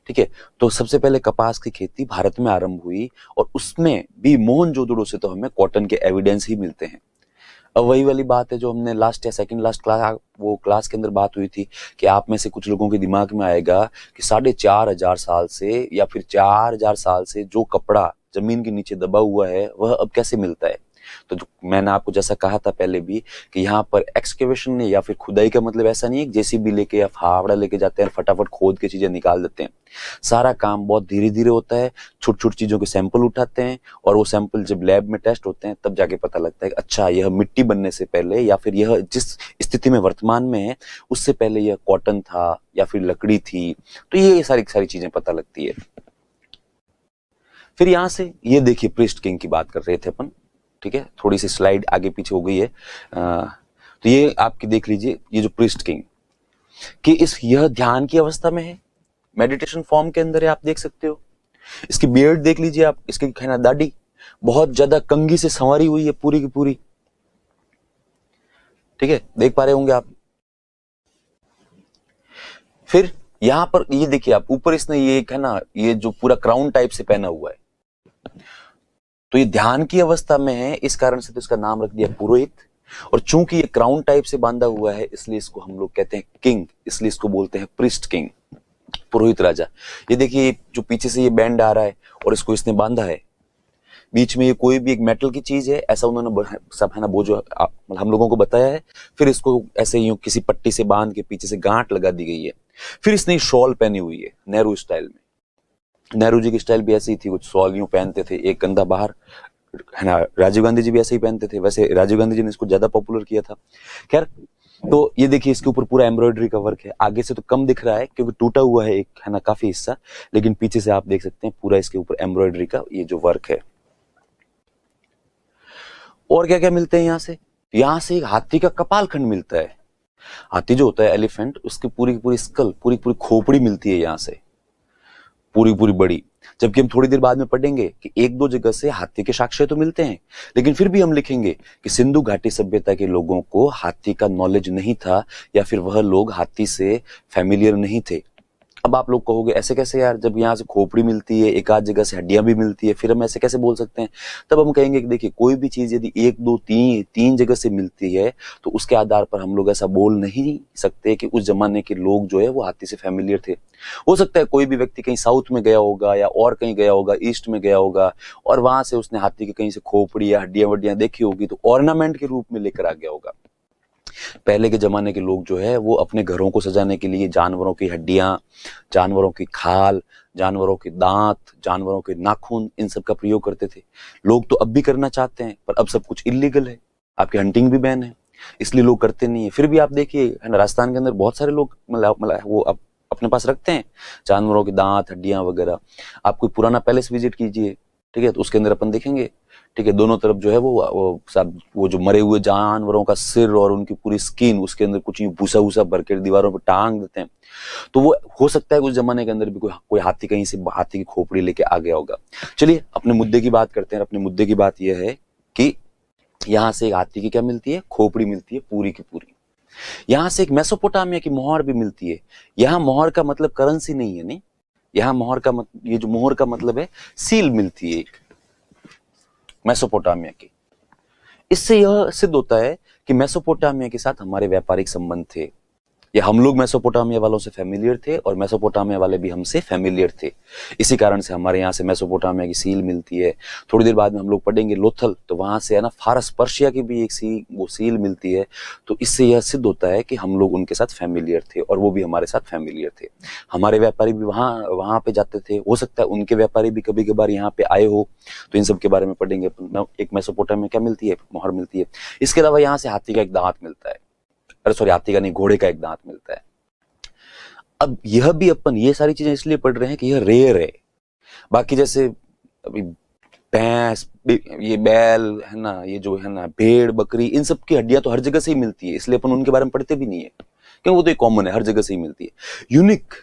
ठीक है। तो सबसे पहले कपास की खेती भारत में आरंभ हुई, और उसमें भी मोहनजोदड़ो से तो हमें कॉटन के एविडेंस ही मिलते हैं। अब वही वाली बात है जो हमने लास्ट या सेकंड लास्ट क्लास के अंदर बात हुई थी कि आप में से कुछ लोगों के दिमाग में आएगा कि 4,500 साल से या फिर 4,000 साल से जो कपड़ा जमीन के नीचे दबा हुआ है वह अब कैसे मिलता है। तो जो मैंने आपको जैसा कहा था पहले भी कि यहाँ पर एक्सकेवेशन नहीं या फिर खुदाई का मतलब ऐसा नहीं है जेसीबी लेके या फावड़ा लेके जाते हैं फटाफट खोद के चीजें निकाल देते हैं। सारा काम बहुत धीरे धीरे होता है, छोटी छोटी चीजों के सैंपल उठाते हैं और वो सैंपल जब लैब में टेस्ट होते हैं तब जाके पता लगता है कि अच्छा यह मिट्टी बनने से पहले या फिर यह जिस स्थिति में वर्तमान में है उससे पहले यह कॉटन था या फिर लकड़ी थी। तो ये सारी सारी चीजें पता लगती है। फिर यहां से ये देखिए प्रीस्ट किंग की बात कर रहे थे अपन, ठीक है, थोड़ी सी स्लाइड आगे पीछे हो गई है। तो ये आपकी देख लीजिए, ये जो प्रीस्ट किंग कि यह ध्यान की अवस्था में है, मेडिटेशन फॉर्म के अंदर है, आप देख सकते हो। इसकी बियर्ड देख लीजिए आप, इसकी कहना दाढ़ी बहुत ज्यादा कंघी से संवारी हुई है पूरी की पूरी, ठीक है, देख पा रहे होंगे आप। फिर यहां पर ये देखिए आप, ऊपर इसने ये है ना, ये जो पूरा क्राउन टाइप से पहना हुआ है, तो ये ध्यान की अवस्था में है, इस कारण से तो इसका नाम रख दिया पुरोहित। और चूंकि ये क्राउन टाइप से बांधा हुआ है इसलिए इसको हम लोग कहते हैं किंग, इसलिए इसको बोलते हैं प्रीस्ट किंग, पुरोहित राजा। ये देखिए जो पीछे से ये बैंड आ रहा है और इसको इसने बांधा है, बीच में ये कोई भी एक मेटल की चीज है ऐसा उन्होंने सब है ना वो जो हम लोगों को बताया है। फिर इसको ऐसे यूं किसी पट्टी से बांध के पीछे से गांठ लगा दी गई है। फिर इसने शॉल पहनी हुई है नेहरू स्टाइल में, नेहरू जी की स्टाइल भी ऐसी ही थी, कुछ शॉल यूं पहनते थे, एक कंधा बाहर, है ना। राजीव गांधी जी भी ऐसे ही पहनते थे, वैसे राजीव गांधी जी ने इसको ज्यादा पॉपुलर किया था। खैर, तो ये देखिए इसके ऊपर पूरा एम्ब्रॉयडरी का वर्क है, आगे से तो कम दिख रहा है क्योंकि टूटा हुआ है एक, है ना, काफी हिस्सा, लेकिन पीछे से आप देख सकते हैं पूरा इसके ऊपर एम्ब्रॉयडरी का ये जो वर्क है। और क्या क्या मिलते हैं यहां से एक हाथी का कपाल खंड मिलता है। हाथी जो होता है एलिफेंट, उसकी पूरी की पूरी स्कल, पूरी पूरी खोपड़ी मिलती है यहां से, पूरी पूरी बड़ी। जबकि हम थोड़ी देर बाद में पढ़ेंगे कि एक दो जगह से हाथी के साक्ष्य तो मिलते हैं, लेकिन फिर भी हम लिखेंगे कि सिंधु घाटी सभ्यता के लोगों को हाथी का नॉलेज नहीं था या फिर वह लोग हाथी से फैमिलियर नहीं थे। अब आप लोग कहोगे ऐसे कैसे यार, जब यहाँ से खोपड़ी मिलती है, एक आध जगह से हड्डियां भी मिलती है, फिर हम ऐसे कैसे बोल सकते हैं। तब हम कहेंगे कि देखिए कोई भी चीज यदि एक दो तीन जगह से मिलती है तो उसके आधार पर हम लोग ऐसा बोल नहीं सकते कि उस जमाने के लोग जो है वो हाथी से फैमिलियर थे। हो सकता है कोई भी व्यक्ति कहीं साउथ में गया होगा या और कहीं गया होगा, ईस्ट में गया होगा, और वहां से उसने हाथी के कहीं से खोपड़ी या हड्डियां वड्डियां देखी होगी तो ऑर्नामेंट के रूप में लेकर आ गया होगा। पहले के जमाने के लोग जो है वो अपने घरों को सजाने के लिए जानवरों की हड्डियां, जानवरों की खाल, जानवरों के दांत, जानवरों के नाखून, इन सब का प्रयोग करते थे। लोग तो अब भी करना चाहते हैं पर अब सब कुछ इलीगल है, आपकी हंटिंग भी बैन है, इसलिए लोग करते नहीं है। फिर भी आप देखिए, है ना, राजस्थान के अंदर बहुत सारे लोग मतलब वो अपने पास रखते हैं जानवरों के दांत, हड्डियां वगैरह। आप कोई पुराना पैलेस विजिट कीजिए, ठीक है, तो उसके अंदर अपन देखेंगे, ठीक है, दोनों तरफ जो है वो सब वो जो मरे हुए जानवरों का सिर और उनकी पूरी स्किन, उसके अंदर कुछ भूसा भूसा भर के दीवारों पर टांग देते हैं। तो वो हो सकता है उस जमाने के अंदर भी कोई हाथी कहीं से हाथी की खोपड़ी लेके आ गया होगा। चलिए अपने मुद्दे की बात करते हैं। अपने मुद्दे की बात यह है कि यहां से एक हाथी की क्या मिलती है, खोपड़ी मिलती है पूरी की पूरी। यहां से एक मेसोपोटामिया की मोहर भी मिलती है। यहां मोहर का मतलब करेंसी नहीं है, नहीं, यहां मोहर का ये जो मोहर का मतलब है सील मिलती है एक मेसोपोटामिया की। इससे यह सिद्ध होता है कि मेसोपोटामिया के साथ हमारे व्यापारिक संबंध थे, या हम लोग मेसोपोटामिया वालों से फैमिलियर थे और मेसोपोटामिया वाले भी हमसे फैमिलियर थे। इसी कारण से हमारे यहाँ से मेसोपोटामिया की सील मिलती है। थोड़ी देर बाद में हम लोग पढ़ेंगे लोथल, तो वहां से है ना फारस पर्शिया की भी एक सील मिलती है। तो इससे यह सिद्ध होता है कि हम लोग उनके साथ फैमिलियर थे और वो भी हमारे साथ फैमिलियर थे। हमारे व्यापारी भी वहां पे जाते थे, हो सकता है उनके व्यापारी भी कभी कभार यहाँ पे आए हो, तो इन सब के बारे में पढ़ेंगे। एक मेसोपोटामिया क्या मिलती है, मोहर मिलती है। इसके अलावा यहाँ से हाथी का एक दांत मिलता है, अरे सॉरी, हाथी का नहीं, घोड़े का एक दांत मिलता है। अब यह भी अपन ये सारी चीजें इसलिए पढ़ रहे हैं कि यह रेयर है। बाकी जैसे अभी भैंस, ये बैल है ना, ये जो है ना भेड़ बकरी, इन सब की हड्डियां तो हर जगह से ही मिलती है, इसलिए अपन उनके बारे में पढ़ते भी नहीं है क्योंकि वो तो कॉमन है, हर जगह से ही मिलती है। यूनिक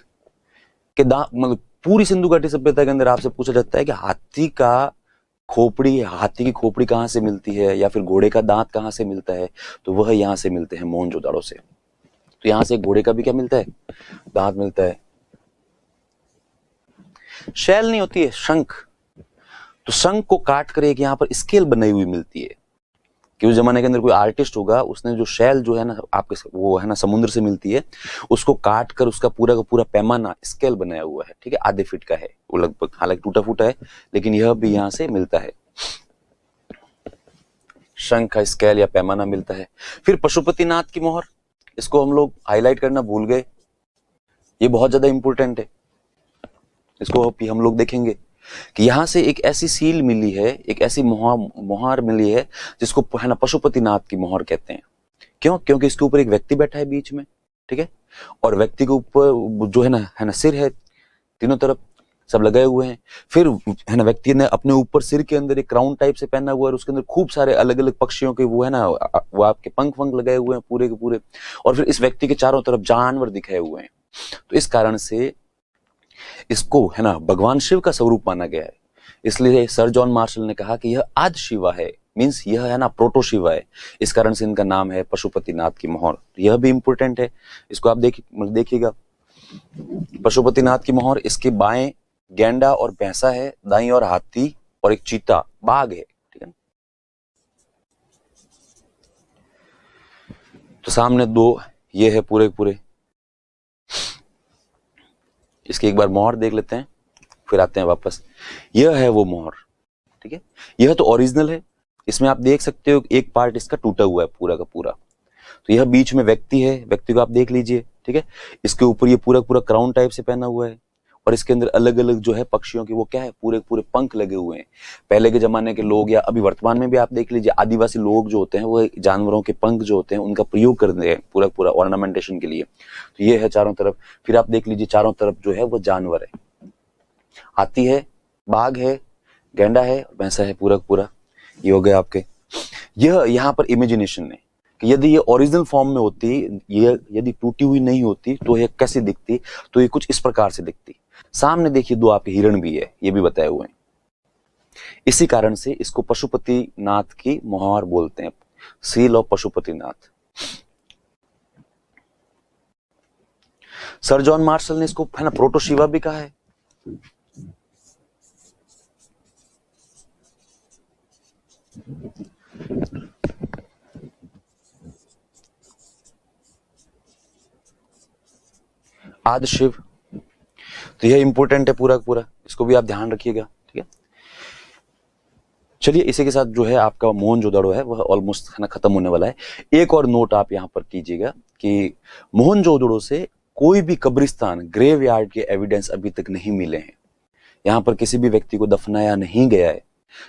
के दांत मतलब पूरी सिंधु घाटी सभ्यता के अंदर आपसे पूछा जाता है कि हाथी की खोपड़ी कहां से मिलती है या फिर घोड़े का दांत कहां से मिलता है, तो वह यहां से मिलते हैं मोहनजोदाड़ो से। तो यहां से घोड़े का भी क्या मिलता है, दांत मिलता है। शैल नहीं होती है, शंख। तो शंख को काट कर एक यहां पर स्केल बनाई हुई मिलती है कि उस जमाने के अंदर कोई आर्टिस्ट होगा, उसने जो शैल जो है ना आपके वो है ना समुद्र से मिलती है, उसको काट कर उसका पूरा का पूरा पैमाना स्केल बनाया हुआ है, ठीक है, आधे फीट का है वो लगभग, हालांकि टूटा फूटा है, लेकिन यह भी यहां से मिलता है। शंख का स्केल या पैमाना मिलता है। फिर पशुपतिनाथ की मोहर, इसको हम लोग हाईलाइट करना भूल गए, ये बहुत ज्यादा इंपॉर्टेंट है। इसको हम लोग देखेंगे कि यहां से एक ऐसी सील मिली है, एक ऐसी मोहर मिली है जिसको है ना पशुपतिनाथ की मोहर कहते हैं। क्यों? क्योंकि इसके ऊपर एक व्यक्ति बैठा है बीच में, ठीक है, और व्यक्ति के ऊपर जो है ना सिर है, तीनों तरफ सब लगाए हुए हैं। फिर है ना व्यक्ति ने अपने ऊपर सिर के अंदर एक क्राउन टाइप से पहना हुआ है और उसके अंदर खूब सारे अलग अलग पक्षियों के वो है ना वो आपके पंख वंख लगाए हुए हैं पूरे के पूरे। और फिर इस व्यक्ति के चारों तरफ जानवर दिखाए हुए हैं। तो इस कारण से इसको है ना भगवान शिव का स्वरूप माना गया है। इसलिए सर जॉन मार्शल ने कहा कि यह आदि शिवा है, मीन्स यह है ना प्रोटो शिवा है। इस कारण से इनका नाम है पशुपतिनाथ की मोहर। यह भी इंपॉर्टेंट है, इसको आप देखिएगा। पशुपतिनाथ की मोहर, इसके बाएं गैंडा और भैंसा है, दाईं और हाथी और एक चीता बाघ है, ठीक है। तो सामने दो ये है पूरे पूरे। इसकी एक बार मोहर देख लेते हैं, फिर आते हैं वापस। यह है वो मोहर, ठीक है। यह तो ओरिजिनल है, इसमें आप देख सकते हो एक पार्ट इसका टूटा हुआ है पूरा का पूरा। तो यह बीच में व्यक्ति है, व्यक्ति को आप देख लीजिए, ठीक है। इसके ऊपर ये पूरा पूरा क्राउन टाइप से पहना हुआ है और इसके अंदर अलग अलग जो है पक्षियों के वो क्या है पूरे पूरे पंख लगे हुए हैं। पहले के जमाने के लोग या अभी वर्तमान में भी आप देख लीजिए, आदिवासी लोग जो होते हैं वो जानवरों के पंख जो होते हैं उनका प्रयोग करते हैं पूरा पूरा ऑर्नामेंटेशन के लिए। तो ये है चारों तरफ। फिर आप देख लीजिए चारों तरफ जो है वो जानवर है, हाथी है, बाघ है, गैंडा है, भैंसा है, पूरा पूरा। ये हो गया आपके। यह यहाँ पर इमेजिनेशन है कि यदि ये ओरिजिनल फॉर्म में होती, ये यदि टूटी हुई नहीं होती तो ये कैसे दिखती, तो ये कुछ इस प्रकार से दिखती। सामने देखिए दो आपके हिरण भी है, ये भी बताए हुए हैं। इसी कारण से इसको पशुपतिनाथ की मोहर बोलते हैं, seal of Pashupatinath. Sir John Marshall ने इसको है ना प्रोटो शिवा भी कहा है। आदि शिव, तो यह इंपॉर्टेंट है पूरा पूरा, इसको भी आप ध्यान रखिएगा, ठीक है। चलिए इसी के साथ जो है आपका मोहनजोदड़ो है वह ऑलमोस्ट है ना खत्म होने वाला है। एक और नोट आप यहाँ पर कीजिएगा कि मोहनजोदड़ो से कोई भी कब्रिस्तान, ग्रेव यार्ड के एविडेंस अभी तक नहीं मिले हैं। यहाँ पर किसी भी व्यक्ति को दफनाया नहीं गया है,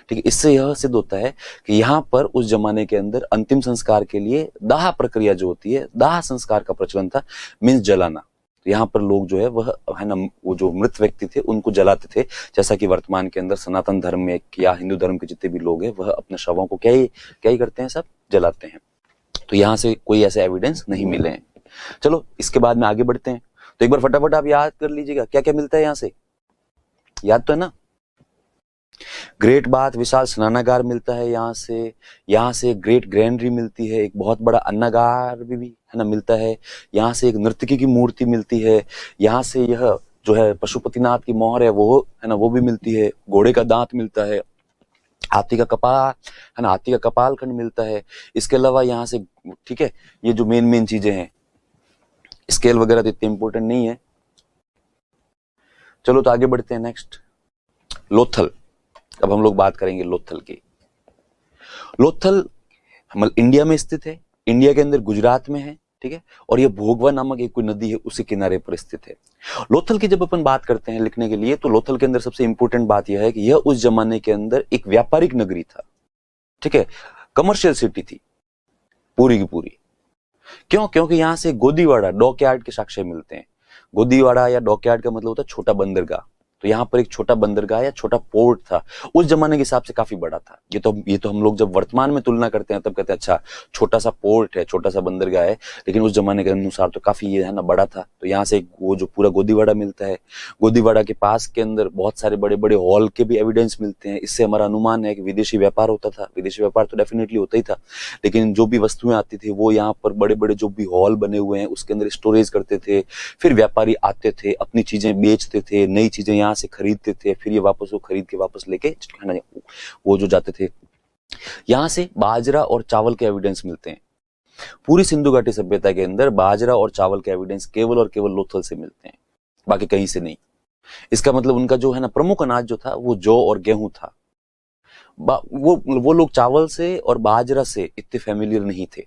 ठीक है। इससे यह सिद्ध होता है कि यहाँ पर उस जमाने के अंदर अंतिम संस्कार के लिए दाह प्रक्रिया जो होती है, दाह संस्कार का प्रचलन था, मीन्स जलाना। तो यहाँ पर लोग जो है वह है ना वो जो मृत व्यक्ति थे उनको जलाते थे, जैसा कि वर्तमान के अंदर सनातन धर्म में या हिंदू धर्म के जितने भी लोग हैं वह अपने शवों को क्या ही करते हैं, सब जलाते हैं। तो यहाँ से कोई ऐसे एविडेंस नहीं मिले हैं। चलो इसके बाद में आगे बढ़ते हैं। तो एक बार फटाफट आप याद कर लीजिएगा क्या क्या मिलता है यहाँ से, याद तो है ना। ग्रेट बाथ विशाल स्नानागार मिलता है यहाँ से ग्रेट ग्रैंडरी मिलती है, एक बहुत बड़ा अन्नागार भी है ना मिलता है। यहाँ से एक नर्तकी की मूर्ति मिलती है। यहाँ से यह जो है पशुपतिनाथ की मोहर है वो है ना वो भी मिलती है। घोड़े का दांत मिलता है, हाथी का कपाल है ना, हाथी का कपाल खंड मिलता है। इसके अलावा यहाँ से, ठीक है, ये जो मेन चीजें हैं, स्केल वगैरह तो इतने इंपॉर्टेंट नहीं है। चलो तो आगे बढ़ते हैं। नेक्स्ट लोथल। अब हम लोग बात करेंगे लोथल की। लोथल इंडिया में स्थित है, इंडिया के अंदर गुजरात में है, ठीक है। और यह भोगवा नामक एक कोई नदी है उसी किनारे पर स्थित है। लोथल की जब अपन बात करते हैं लिखने के लिए, तो लोथल के अंदर सबसे इंपॉर्टेंट बात यह है कि यह उस जमाने के अंदर एक व्यापारिक नगरी था, ठीक है, कमर्शियल सिटी थी पूरी की पूरी। क्यों? क्योंकि यहां से गोदीवाड़ा, डॉकयार्ड के साक्ष्य मिलते हैं। गोदीवाड़ा या डॉकयार्ड का मतलब होता है छोटा बंदरगाह। तो यहाँ पर एक छोटा बंदरगाह या छोटा पोर्ट था, उस जमाने के हिसाब से काफी बड़ा था। ये तो हम लोग जब वर्तमान में तुलना करते हैं तब कहते हैं अच्छा छोटा सा पोर्ट है, छोटा सा बंदरगाह है, लेकिन उस जमाने के अनुसार तो काफी ये है ना बड़ा था। तो यहाँ से वो जो पूरा गोदीवाड़ा मिलता है, गोदीवाड़ा के पास के अंदर बहुत सारे बड़े बड़े हॉल के भी एविडेंस मिलते हैं। इससे हमारा अनुमान है कि विदेशी व्यापार होता था। विदेशी व्यापार तो डेफिनेटली होता ही था, लेकिन जो भी वस्तुएं आती थी वो यहाँ पर बड़े बड़े जो भी हॉल बने हुए हैं उसके अंदर स्टोरेज करते थे। फिर व्यापारी आते थे, अपनी चीजें बेचते थे, नई चीजें यहाँ से खरीदते थे, फिर ये वापस वो खरीद के वापस लेके वो जो जाते थे। यहां से बाजरा और चावल के एविडेंस मिलते हैं। पूरी सिंधु घाटी सभ्यता के अंदर बाजरा और चावल के एविडेंस केवल और केवल लोथल से मिलते हैं, बाकी कहीं से नहीं। इसका मतलब उनका जो है ना प्रमुख अनाज जो था वो जौ और गेहूं था। वो लोग चावल से और बाजरा से इतने फेमिलियर नहीं थे।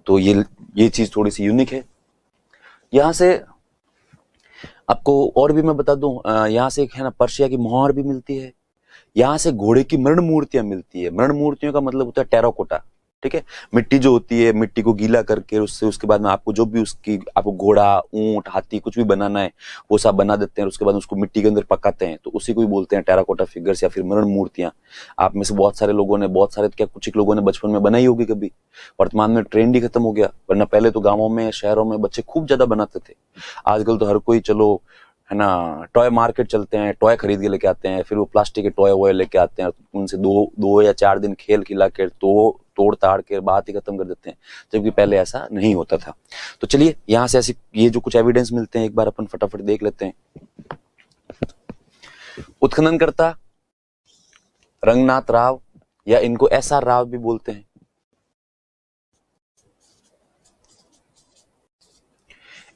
तो ये चीज थोड़ी सी यूनिक है। यहाँ से आपको और भी मैं बता दूं, यहाँ से एक है ना पर्शिया की मोहर भी मिलती है। यहाँ से घोड़े की मृण मूर्तियां मिलती है। मृण मूर्तियों का मतलब होता है टेराकोटा, ठीक है। मिट्टी जो होती है, मिट्टी को गीला करके उससे उसके बाद में आपको जो भी उसकी आपको घोड़ा, ऊंट, हाथी कुछ भी बनाना है वो सब बना देते हैं। उसके बाद उसको मिट्टी के अंदर पकाते हैं, तो उसी को ही बोलते हैं टेराकोटा फिगर्स या फिर मृण मूर्तियां। आप में से बहुत सारे लोगों ने, बहुत सारे क्या कुछ एक लोगों ने बचपन में बनाई होगी कभी। वर्तमान में ट्रेंड ही खत्म हो गया, वरना पहले तो गाँवों में, शहरों में बच्चे खूब ज्यादा बनाते थे। आजकल तो हर कोई, चलो है ना, टॉय मार्केट चलते हैं, टॉय खरीद के लेके आते हैं, फिर वो प्लास्टिक के टॉय वॉय लेके आते हैं, उनसे दो या 4 दिन खेल खिला के तोड़ ताड़ के बात ही खत्म कर देते हैं, जबकि पहले ऐसा नहीं होता था। तो चलिए यहाँ से ऐसी ये जो कुछ एविडेंस मिलते हैं एक बार अपन फटाफट देख लेते हैं। उत्खननकर्ता रंगनाथ राव, या इनको SR राव भी बोलते हैं।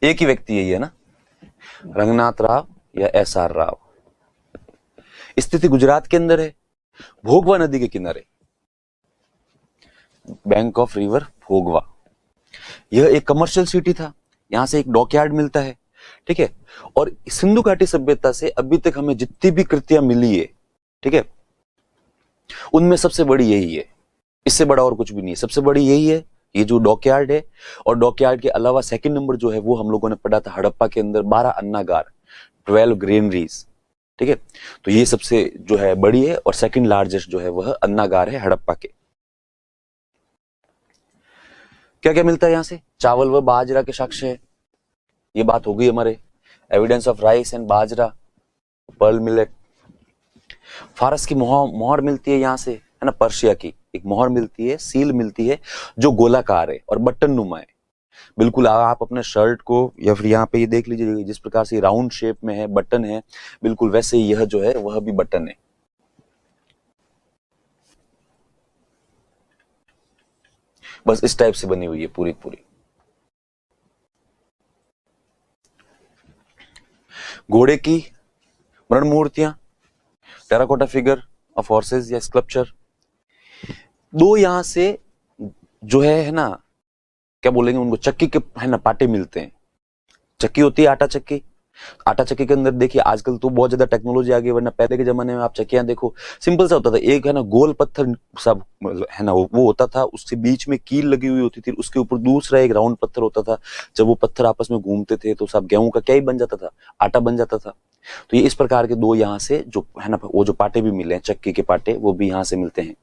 एक ही व्यक्ति है ये ना, रंगनाथ राव या SR राव। स्थिति गुजरात के अंदर है, भोगवा नदी के किनारे, बैंक ऑफ रिवर भोगवा। यह एक कमर्शियल सिटी था, यहां से एक डॉकयार्ड मिलता है, ठीक है। और सिंधु घाटी सभ्यता से अभी तक हमें जितनी भी कृतियां मिली है, ठीक है, उनमें सबसे बड़ी यही है। इससे बड़ा और कुछ भी नहीं है, सबसे बड़ी यही है, ये जो डॉकयार्ड है। और डॉकयार्ड के अलावा सेकंड नंबर जो है वो हम लोगों ने पढ़ा था हड़प्पा के अंदर, 12 अन्नागार, 12 ग्रेनरीज, ठीक है। तो ये सबसे जो है बड़ी है, और सेकंड लार्जेस्ट जो है वह अन्नागार है हड़प्पा के। क्या क्या मिलता है यहां से? चावल व बाजरा के साक्ष्य है, ये बात हो गई हमारे। Evidence of rice and bajra, pearl millet. फारस की मोहर मिलती है यहां से, है ना, पर्शिया की एक मोहर मिलती है, सील मिलती है, जो गोलाकार है और बटन नुमा है। बिल्कुल आप अपने शर्ट को, या फिर यहाँ पे ये देख लीजिए जिस प्रकार से राउंड शेप में है, बटन है, बिल्कुल वैसे ही यह जो है वह भी बटन है। बस इस टाइप से बनी हुई है पूरी पूरी। घोड़े की मृण मूर्तियां, टेराकोटा फिगर ऑफ हॉर्सेस या स्कल्पचर। दो यहां से जो है ना, क्या बोलेंगे उनको, चक्की के है ना पाटे मिलते हैं। चक्की होती है आटा चक्की। आटा चक्की के अंदर देखिए आजकल तो बहुत ज्यादा टेक्नोलॉजी आ गई, वरना पहले के जमाने में आप चक्कियां देखो सिंपल सा होता था। एक है ना गोल पत्थर सब है ना वो होता था, उसके बीच में कील लगी हुई होती थी, उसके ऊपर दूसरा एक राउंड पत्थर होता था। जब वो पत्थर आपस में घूमते थे तो सब गेहूं का क्या ही बन जाता था, आटा बन जाता था। तो ये इस प्रकार के दो यहाँ से जो है ना, वो जो पाटे भी मिले हैं चक्की के पाटे, वो भी यहाँ से मिलते हैं।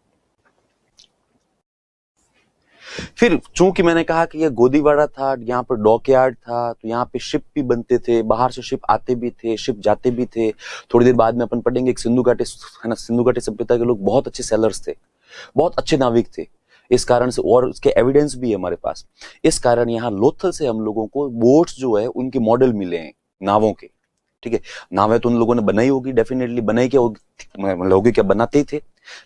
फिर चूंकि मैंने कहा कि ये गोदीवाड़ा था, यहाँ पर डॉकयार्ड था, तो यहाँ पे शिप भी बनते थे, बाहर से शिप आते भी थे, शिप जाते भी थे। थोड़ी देर बाद में अपन पढ़ेंगे, एक सिंधु घाटी है ना, सिंधु घाटी सभ्यता के लोग बहुत अच्छे सेलर्स थे, बहुत अच्छे नाविक थे। इस कारण से, और उसके एविडेंस भी है हमारे पास, इस कारण यहाँ लोथल से हम लोगों को बोट्स जो है उनके मॉडल मिले हैं, नावों के, ठीक है। नावें तो उन लोगों ने बनाई होगी, डेफिनेटली बनाई क्या होगी, मतलब होगी क्या, बनाते ही थे,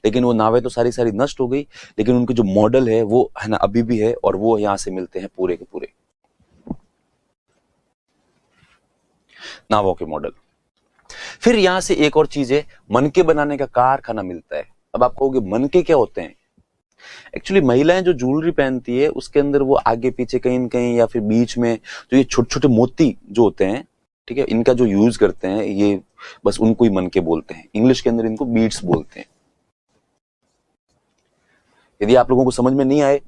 लेकिन वो नावें तो सारी सारी नष्ट हो गई। लेकिन उनके जो मॉडल है वो है ना अभी भी है, और वो यहाँ से मिलते हैं पूरे के पूरे नावों के मॉडल। फिर यहाँ से एक और चीज है, मनके बनाने का कारखाना मिलता है। अब आप कहोगे मनके क्या होते हैं? एक्चुअली महिलाएं जो ज्वेलरी पहनती है उसके अंदर वो आगे पीछे कहीं न कहीं या फिर बीच में जो ये छोटे छोटे मोती जो होते हैं, ठीक है, इनका जो यूज करते हैं, ये बस उनको ही मनके बोलते हैं। इंग्लिश के अंदर इनको बीड्स बोलते हैं। यदि आप लोगों को समझ में नहीं आए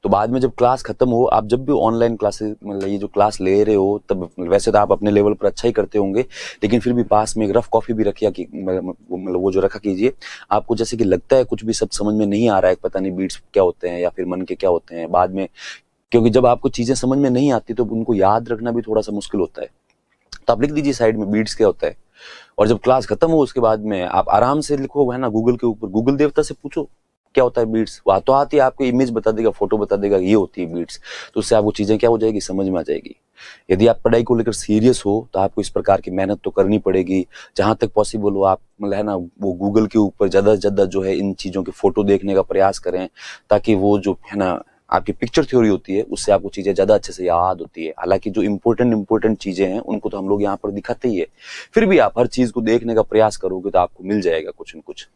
तो बाद में जब क्लास खत्म हो, आप जब भी ऑनलाइन क्लासेस मतलब ये जो क्लास ले रहे हो, तब वैसे तो आप अपने लेवल पर अच्छा ही करते होंगे, लेकिन फिर भी पास में एक रफ कॉपी भी रखिया कि मतलब वो जो रखा कीजिए। आपको जैसे कि लगता है कुछ भी सब समझ में नहीं आ रहा है, पता नहीं बीट्स क्या होते हैं या फिर मन के क्या होते हैं, बाद में, क्योंकि जब आपको चीजें समझ में नहीं आती तो उनको याद रखना भी थोड़ा सा मुश्किल होता है। तो आप लिख दीजिए साइड में बीट्स क्या होता है, और जब क्लास खत्म हो उसके बाद में आप आराम से लिखो, है ना, गूगल के ऊपर, गूगल देवता से पूछो क्या होता है बीट्स, वो तो आती है, आपको इमेज बता देगा, फोटो बता देगा, ये होती है बीट्स। तो उससे आपको चीजें क्या हो जाएगी, समझ में आ जाएगी। यदि आप पढ़ाई को लेकर सीरियस हो तो आपको इस प्रकार की मेहनत तो करनी पड़ेगी। जहां तक पॉसिबल हो आप मतलब है ना वो गूगल के ऊपर ज्यादा से ज्यादा जो है इन चीजों के फोटो देखने का प्रयास करें, ताकि वो जो है ना आपकी पिक्चर थ्योरी होती है, उससे आपको चीजें ज्यादा अच्छे से याद होती है। हालांकि जो इंपॉर्टेंट चीजें हैं उनको तो हम लोग यहाँ पर दिखाते ही है, फिर भी आप हर चीज को देखने का प्रयास करोगे तो आपको मिल जाएगा कुछ न कुछ।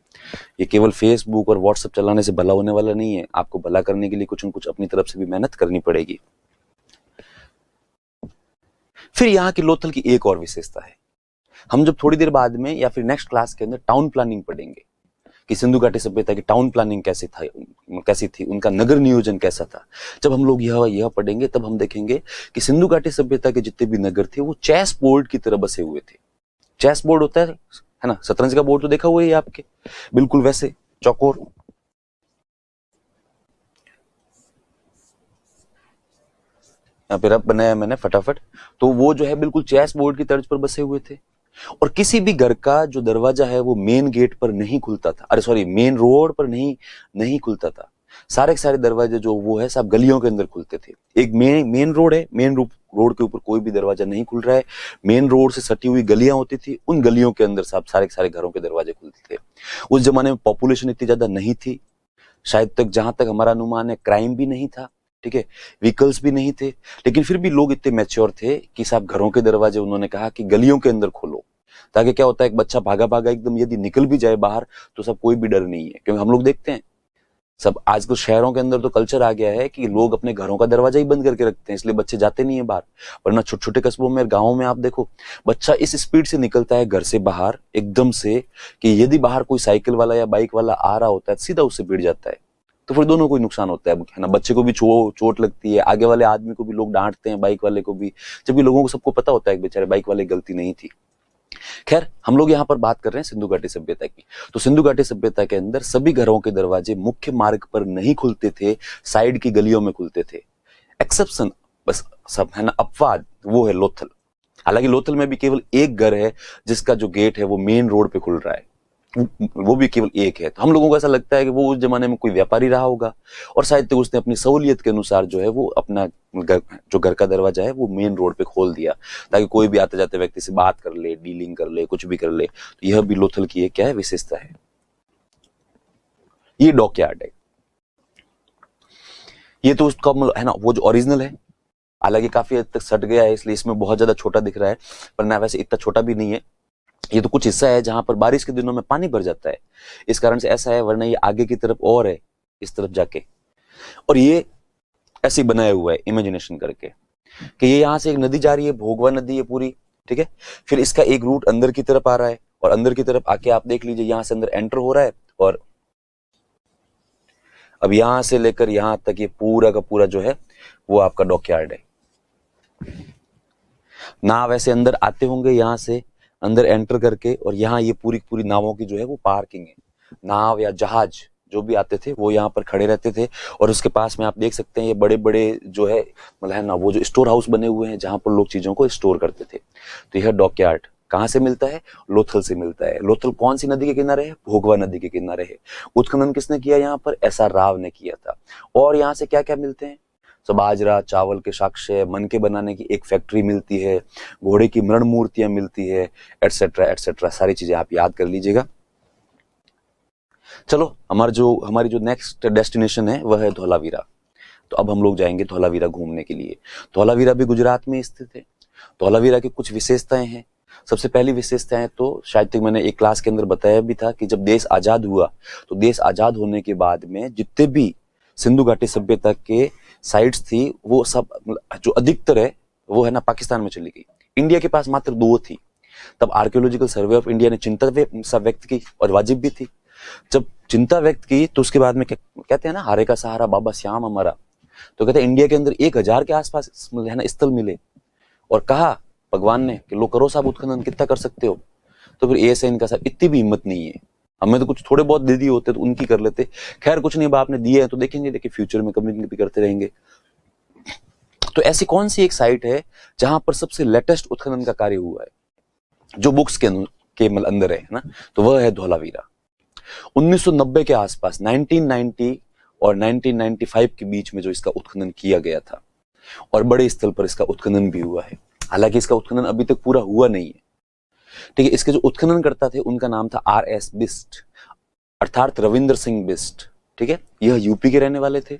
ये केवल फेसबुक और व्हाट्सएप चलाने से भला होने वाला नहीं है, आपको भला करने के लिए कुछ न कुछ अपनी तरफ से भी मेहनत करनी पड़ेगी। फिर यहाँ की लोथल की एक और विशेषता है, हम जब थोड़ी देर बाद में या फिर नेक्स्ट क्लास के अंदर टाउन प्लानिंग पढ़ेंगे कि सिंधु घाटी सभ्यता की टाउन प्लानिंग कैसी थी, उनका नगर नियोजन कैसा था, जब हम लोग यह पढ़ेंगे तब हम देखेंगे कि सिंधु घाटी सभ्यता के जितने भी नगर थे वो चेस बोर्ड की तरह बसे हुए थे। चेस बोर्ड होता है ना, शतरंज का बोर्ड तो देखा हुआ है आपके, बिल्कुल वैसे चौकोर। यहाँ पे रब बनाया मैंने फटाफट, तो वो जो है बिल्कुल चेस बोर्ड की तर्ज पर बसे हुए थे। और किसी भी घर का जो दरवाजा है वो मेन गेट पर नहीं खुलता था, अरे सॉरी मेन रोड पर नहीं खुलता था। सारे के सारे दरवाजे जो वो है सब गलियों के अंदर खुलते थे। एक मेन रोड है, मेन रोड के ऊपर कोई भी दरवाजा नहीं खुल रहा है, मेन रोड से सटी हुई गलियां होती थी, उन गलियों के अंदर सब सारे के सारे घरों के दरवाजे खुलते थे। उस जमाने में पॉपुलेशन इतनी ज्यादा नहीं थी, शायद तक जहां तक हमारा अनुमान है क्राइम भी नहीं था, ठीक है, व्हीकल्स भी नहीं थे, लेकिन फिर भी लोग इतने मैच्योर थे कि साहब घरों के दरवाजे उन्होंने कहा कि गलियों के अंदर खोलो, ताकि क्या होता है एक बच्चा भागा भागा एकदम यदि निकल भी जाए बाहर तो सब कोई भी डर नहीं है। क्योंकि हम लोग देखते हैं सब आजकल शहरों के अंदर तो कल्चर आ गया है कि लोग अपने घरों का दरवाजा ही बंद करके रखते हैं, इसलिए बच्चे जाते नहीं है बाहर। वरना छोटे छोटे कस्बों में, गाँव में आप देखो बच्चा इस स्पीड से निकलता है घर से बाहर एकदम से कि यदि बाहर कोई साइकिल वाला या बाइक वाला आ रहा होता है सीधा उससे भिड़ जाता है, तो फिर दोनों को ही नुकसान होता है ना, बच्चे को भी चोट लगती है, आगे वाले आदमी को भी लोग डांटते हैं, बाइक वाले को भी, जबकि लोगों को सबको पता होता है कि बेचारे बाइक वाले गलती नहीं थी। खैर हम लोग यहाँ पर बात कर रहे हैं सिंधु घाटी सभ्यता की। तो सिंधु घाटी सभ्यता के अंदर सभी घरों के दरवाजे मुख्य मार्ग पर नहीं खुलते थे, साइड की गलियों में खुलते थे। एक्सेप्शन बस सब है ना, अपवाद वो है लोथल। हालांकि लोथल में भी केवल एक घर है जिसका जो गेट है वो मेन रोड पे खुल रहा है, वो भी केवल एक है। तो हम लोगों को ऐसा लगता है कि वो उस जमाने में कोई व्यापारी रहा होगा और शायद तक उसने अपनी सहूलियत के अनुसार जो है वो अपना जो घर का दरवाजा है वो मेन रोड पे खोल दिया, ताकि कोई भी आते जाते व्यक्ति से बात कर ले, डीलिंग कर ले, कुछ भी कर ले। तो यह भी लोथल की एक क्या है विशेषता है। ये डॉकयार्ड है, ये तो उसका है ना वो जो ओरिजिनल है, हालांकि काफी हद तक सट गया है इसलिए इसमें बहुत ज्यादा छोटा दिख रहा है, पर ना वैसे इतना छोटा भी नहीं है। ये तो कुछ हिस्सा है जहां पर बारिश के दिनों में पानी भर जाता है, इस कारण से ऐसा है, वरना ये आगे की तरफ और है इस तरफ जाके। और ये ऐसे बनाया हुआ है इमेजिनेशन करके कि ये यहां से एक नदी जा रही है, भोगवा नदी है पूरी, ठीक है। फिर इसका एक रूट अंदर की तरफ आ रहा है और अंदर की तरफ आके आप देख लीजिए यहां से अंदर एंटर हो रहा है, और अब यहां से लेकर यहां तक ये पूरा का पूरा जो है वो आपका डॉकयार्ड है। नाव ऐसे अंदर आते होंगे यहां से अंदर एंटर करके, और यहाँ ये पूरी पूरी नावों की जो है वो पार्किंग है। नाव या जहाज जो भी आते थे वो यहाँ पर खड़े रहते थे, और उसके पास में आप देख सकते हैं ये बड़े बड़े जो है मतलब है ना वो जो स्टोर हाउस बने हुए हैं जहां पर लोग चीजों को स्टोर करते थे। तो यह डॉकयार्ड कहाँ से मिलता है? लोथल से मिलता है। लोथल कौन सी नदी के किनारे है? भोगवा नदी के किनारे है। उत्खनन किसने किया यहाँ पर? एसआर राव ने किया था। और यहाँ से क्या क्या मिलते हैं? तो बाजरा, चावल के साक्ष्य, मनके बनाने की एक फैक्ट्री मिलती है, घोड़े की मृण मूर्तियां मिलती है, एटसेट्रा एटसेट्रा, सारी चीजें आप याद कर लीजिएगा। चलो हमारी जो नेक्स्ट डेस्टिनेशन है वह है धौलावीरा। तो अब हम लोग जाएंगे धौलावीरा घूमने के लिए। धौलावीरा भी गुजरात में स्थित है। धौलावीरा की कुछ विशेषताएं हैं। सबसे पहली विशेषता है तो शायद तक मैंने एक क्लास के अंदर बताया भी था कि जब देश आजाद हुआ तो देश आजाद होने के बाद में जितने भी सिंधु घाटी सभ्यता के साइट्स थी वो सब जो अधिकतर है वो है ना पाकिस्तान में चली गई। इंडिया के पास मात्र 2 थी। तब आर्कियोलॉजिकल सर्वे ऑफ इंडिया ने चिंता व्यक्त की, और वाजिब भी थी। जब चिंता व्यक्त की तो उसके बाद में कहते हैं ना, हारे का सहारा बाबा श्याम हमारा, तो कहते हैं इंडिया के अंदर 1000 के आसपास है ना स्थल मिले, और कहा भगवान ने कि लो करो साहब उत्खनन, कितना कर सकते हो। तो फिर ऐसे इनका साहब इतनी भी हिम्मत नहीं है, हमें तो कुछ थोड़े बहुत दे दिए होते तो उनकी कर लेते। खैर कुछ नहीं, अब आपने दिए हैं तो देखेंगे, देखिए फ्यूचर में कभी भी करते रहेंगे। तो ऐसी कौन सी एक साइट है जहां पर सबसे लेटेस्ट उत्खनन का कार्य हुआ है जो बुक्स के अंदर है ना, तो वह है धौलावीरा। 1990 के आसपास 1990 और 1995 के बीच में जो इसका उत्खनन किया गया था, और बड़े स्थल पर इसका उत्खनन भी हुआ है। हालांकि इसका उत्खनन अभी तक पूरा हुआ नहीं है, ठीक है। इसके जो उत्खनन करता थे उनका नाम था RS बिस्ट, अर्थात रविंद्र सिंह बिस्ट, ठीक है। यह यूपी के रहने वाले थे।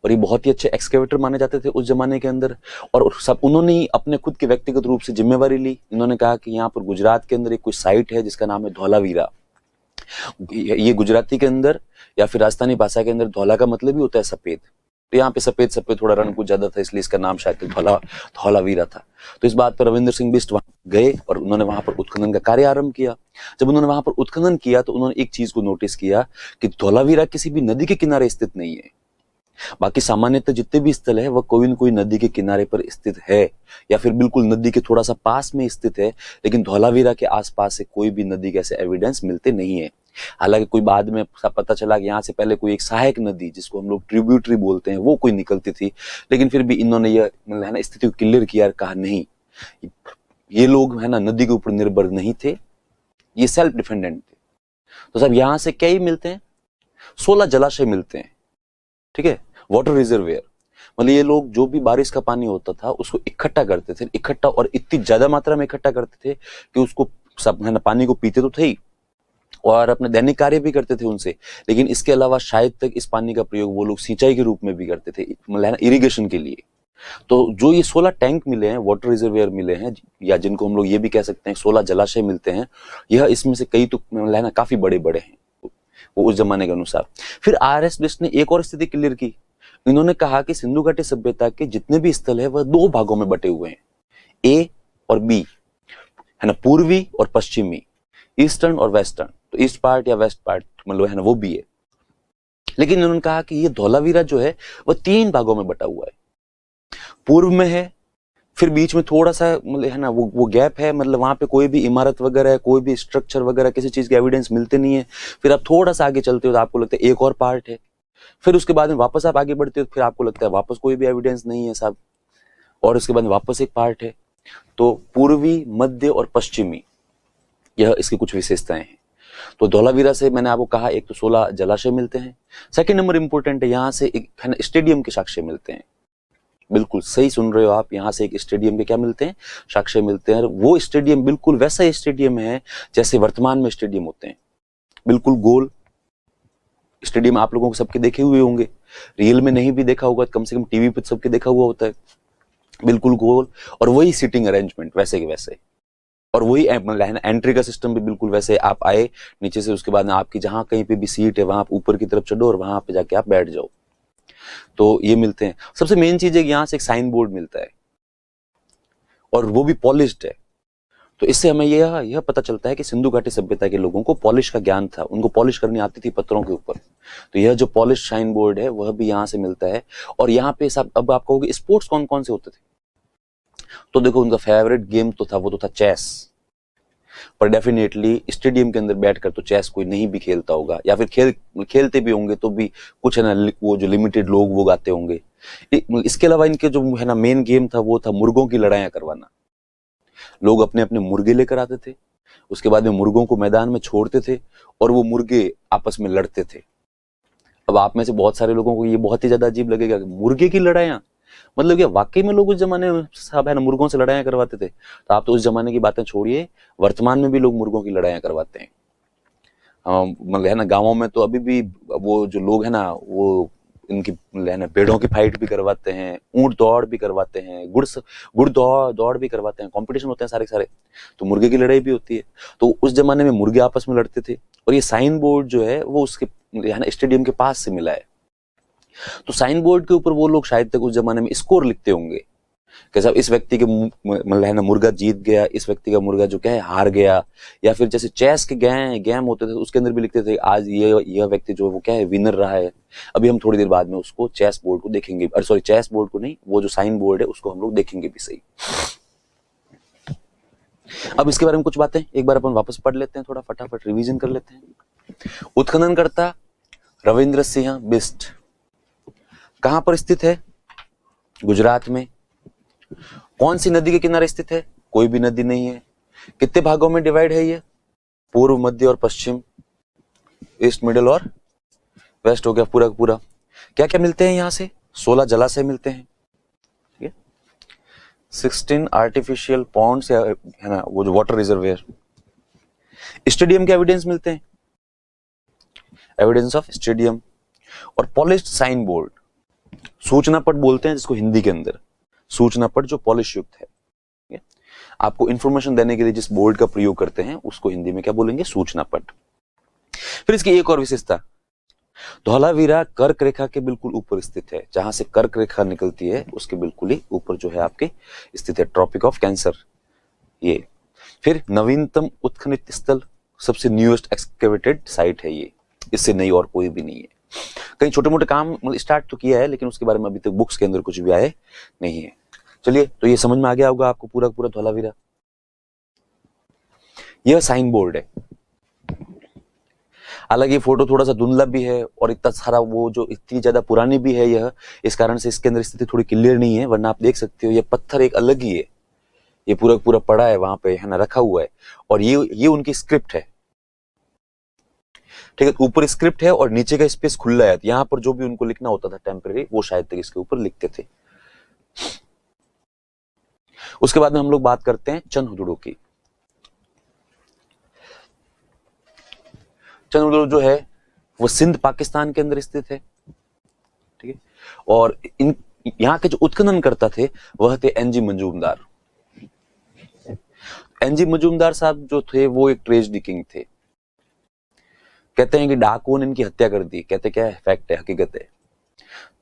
और ये बहुत ही अच्छे एक्सकेवेटर माने जाते थे उस जमाने के अंदर। और सब उन्होंने ही अपने खुद के व्यक्तिगत रूप से जिम्मेवारी ली। इन्होंने कहा कि यहाँ पर गुजरात के अंदर एक कोई साइट है जिसका नाम है धौलावीरा। ये गुजराती के अंदर या फिर राजस्थानी भाषा के अंदर धौला का मतलब ही होता है सफेद, तो यहाँ पे सफेद सफेद थोड़ा रंग कुछ ज्यादा था, इसलिए इसका नाम शायद धौलावीरा था। तो इस बात पर रविंद्र सिंह बिष्ट वहां गए और उन्होंने वहां पर उत्खनन का कार्य आरंभ किया। जब उन्होंने वहां पर उत्खनन किया तो उन्होंने एक चीज को नोटिस किया कि धौलावीरा किसी भी नदी के किनारे स्थित नहीं है। बाकी सामान्यतः जितने भी स्थल है वह कोई न कोई नदी के किनारे पर स्थित है या फिर बिल्कुल नदी के थोड़ा सा पास में स्थित है, लेकिन धौलावीरा के आसपास से कोई भी नदी के ऐसे एविडेंस मिलते नहीं है। हालांकि कोई बाद में पता चला कि यहाँ से पहले कोई एक सहायक नदी जिसको हम लोग ट्रिब्यूटरी बोलते हैं वो कोई निकलती थी, लेकिन फिर भी इन्होंने यह है ना स्थिति को क्लियर किया, कहा नहीं ये लोग है ना नदी के ऊपर निर्भर नहीं थे, ये सेल्फ डिपेंडेंट थे। तो सब यहाँ से क्या ही मिलते हैं, 16 जलाशय मिलते हैं, ठीक है, वाटर रिजर्वेयर। मतलब ये लोग जो भी बारिश का पानी होता था उसको इकट्ठा करते थे, इकट्ठा और इतनी ज्यादा मात्रा में इकट्ठा करते थे कि उसको सब है ना पानी को पीते तो थे ही और अपने दैनिक कार्य भी करते थे उनसे, लेकिन इसके अलावा शायद तक इस पानी का प्रयोग वो लोग सिंचाई के रूप में भी करते थे, मतलब इरिगेशन के लिए। तो जो ये 16 टैंक मिले हैं, वाटर रिजर्वेयर मिले हैं, या जिनको हम लोग ये भी कह सकते हैं 16 जलाशय मिलते हैं, यह इसमें से कई तो ना काफी बड़े बड़े हैं वो उस जमाने के अनुसार। फिर आर.एस. बिष्ट ने एक और स्थिति क्लियर की। इन्होंने कहा कि सिंधु घाटी सभ्यता के जितने भी स्थल है वह 2 भागों में बटे हुए हैं, ए और बी, है ना, पूर्वी और पश्चिमी, ईस्टर्न और वेस्टर्न। तो ईस्ट पार्ट या वेस्ट पार्ट मतलब है ना वो भी है, लेकिन इन्होंने कहा कि ये धौलावीरा जो है वह 3 भागों में बटा हुआ है। पूर्व में है, फिर बीच में थोड़ा सा मतलब है ना वो गैप है, मतलब वहां पे कोई भी इमारत वगैरह कोई भी स्ट्रक्चर वगैरह किसी चीज के एविडेंस मिलते नहीं है। फिर आप थोड़ा सा आगे चलते हो तो आपको लगता है एक और पार्ट है, फिर उसके बाद में वापस आप आगे बढ़ते हो तो फिर आपको लगता है वापस कोई भी एविडेंस नहीं है साहब, और उसके बाद वापस एक पार्ट है। तो पूर्वी, मध्य और पश्चिमी, यह इसकी कुछ विशेषताएं हैं। तो धौलावीरा से मैंने आपको कहा एक तो 16 जलाशय मिलते हैं। सेकंड नंबर इंपॉर्टेंट है, यहाँ से एक है ना स्टेडियम के साक्ष्य मिलते हैं। बिल्कुल सही सुन रहे हो आप, यहाँ से एक स्टेडियम के क्या मिलते हैं, साक्ष्य मिलते हैं। वो स्टेडियम बिल्कुल वैसा स्टेडियम है जैसे वर्तमान में स्टेडियम होते हैं, बिल्कुल गोल स्टेडियम। आप लोगों को सबके देखे हुए होंगे, रियल में नहीं भी देखा होगा कम से कम टीवी पे सबके देखा हुआ होता है, बिल्कुल गोल। और वही सीटिंग अरेंजमेंट वैसे के वैसे, और वही एंट्री का सिस्टम भी बिल्कुल वैसे। आप आए नीचे से, उसके बाद आपकी जहां कहीं पे भी सीट है वहां आप ऊपर की तरफ चढ़ो और वहां पे जाके आप बैठ जाओ। तो ये मिलते हैं। सबसे मेन चीज है कि यहाँ से एक साइन बोर्ड मिलता है और वो भी पॉलिश्ड है। तो इससे हमें यह पता चलता है कि सिंधु घाटी सभ्यता के लोगों को पॉलिश का ज्ञान था, उनको पॉलिश करनी आती थी पत्थरों के ऊपर। तो यह जो पॉलिश साइन बोर्ड है वह भी यहाँ से मिलता है। और यहाँ पे सब अब आप कहोगे स्पोर्ट्स कौन कौन से होते थे, तो देखो उनका फेवरेट गेम तो था वो तो था चेस। पर डेफिनेटली स्टेडियम के अंदर बैठकर तो चेस कोई नहीं भी खेलता होगा, या फिर खेलते भी होंगे तो भी कुछ है ना वो जो लिमिटेड लोग वो गाते होंगे। इसके अलावा इनके जो है ना मेन गेम था वो था मुर्गों की लड़ाइयां करवाना। लोग अपने अपने मुर्गे लेकर आते थे, उसके बाद में मुर्गों को मैदान में छोड़ते थे और वो मुर्गे आपस में लड़ते थे। अब आप में से बहुत सारे लोगों को ये बहुत ही ज्यादा अजीब लगेगा, मुर्गे की लड़ाइयां मतलब क्या वाकई में लोग उस जमाने में साहब है ना मुर्गों से लड़ाइयां करवाते थे? तो आप तो उस जमाने की बातें छोड़िए, वर्तमान में भी लोग मुर्गों की लड़ाइयां करवाते हैं। मतलब है ना गांवों में तो अभी भी वो जो लोग है ना वो इनकी है ना भेड़ों की फाइट भी करवाते हैं, ऊंट दौड़ भी करवाते हैं, गुड़ दौड़ भी करवाते हैं, कंपटीशन होते हैं सारे सारे। तो मुर्गे की लड़ाई भी होती है। तो उस जमाने में मुर्गे आपस में लड़ते थे और ये साइन बोर्ड जो है वो उसके है ना स्टेडियम के पास से मिला है। तो साइन बोर्ड के ऊपर वो लोग शायद तक उस जमाने में स्कोर लिखते होंगे कि साहब इस व्यक्ति के मतलब है ना मुर्गा जीत गया, इस व्यक्ति का मुर्गा जो क्या है हार गया। या फिर जैसे चेस के गेम होते थे उसके अंदर भी लिखते थे आज यह व्यक्ति जो वो क्या है विनर रहा है। अभी हम थोड़ी देर बाद में उसको चेस बोर्ड को देखेंगे, सॉरी चेस बोर्ड को नहीं, वो जो साइन बोर्ड है उसको हम लोग देखेंगे भी सही। अब इसके बारे में कुछ बातें एक बार अपन वापस पढ़ लेते हैं, थोड़ा फटाफट रिवीजन कर लेते हैं। उत्खननकर्ता रविंद्र सिंह बिष्ट कहां पर स्थित है? गुजरात में। कौन सी नदी के किनारे स्थित है? कोई भी नदी नहीं है। कितने भागों में डिवाइड है ये? पूर्व, मध्य और पश्चिम, ईस्ट, मिडिल और वेस्ट हो गया पूरा पूरा। क्या क्या मिलते हैं यहां से? 16 जलाशय मिलते हैं, ठीक है, 16 आर्टिफिशियल पॉन्ड्स या है ना वो जो वाटर रिजर्वेयर। स्टेडियम के एविडेंस मिलते हैं, एविडेंस ऑफ स्टेडियम, और पॉलिश्ड साइन बोर्ड। सूचना पट बोलते हैं जिसको हिंदी के अंदर, सूचना पट जो पॉलिश युक्त है। आपको इंफॉर्मेशन देने के लिए जिस बोर्ड का प्रयोग करते हैं उसको हिंदी में क्या बोलेंगे, सूचना पट। फिर इसकी एक और विशेषता, धौलावीरा कर्क रेखा के बिल्कुल ऊपर स्थित है, जहां से कर्क रेखा निकलती है उसके बिल्कुल ही ऊपर जो है आपके स्थित है, ट्रॉपिक ऑफ कैंसर ये। फिर नवीनतम उत्खनित स्थल, सबसे न्यूएस्ट एक्सकेवेटेड साइट है ये, इससे नई और कोई भी नहीं है। कई छोटे मोटे काम स्टार्ट तो किया है लेकिन उसके बारे में अभी तक बुक्स के अंदर कुछ भी आए नहीं है। चलिए, तो ये समझ में आ गया होगा आपको पूरा पूरा धौलावीरा। यह साइन बोर्ड है, हालांकि ये फोटो थोड़ा सा धुंधला भी है और इतना सारा वो जो इतनी ज्यादा पुरानी भी है यह, इस कारण से इसके अंदर स्थिति थोड़ी क्लियर नहीं है, वरना आप देख सकते हो ये पत्थर एक अलग ही है, ये पूरा पूरा पड़ा है वहां पे, है ना, रखा हुआ है। और ये उनकी स्क्रिप्ट है, ठीक है, ऊपर स्क्रिप्ट है और नीचे का स्पेस खुला है, यहाँ पर जो भी उनको लिखना होता था टेम्परेरी वो शायद तक इसके ऊपर लिखते थे। उसके बाद में हम लोग बात करते हैं चंदहुदड़ो की। चंदहुदड़ो जो है वो सिंध पाकिस्तान के अंदर स्थित है, ठीक है। और इन यहाँ के जो उत्खनन करता थे वह थे एनजी मजूमदार। एनजी मजूमदार साहब जो थे वो एक ट्रेजडी किंग थे। कहते हैं कि डाकुओं ने इनकी हत्या कर दी, कहते क्या है, फैक्ट है, हकीकत है।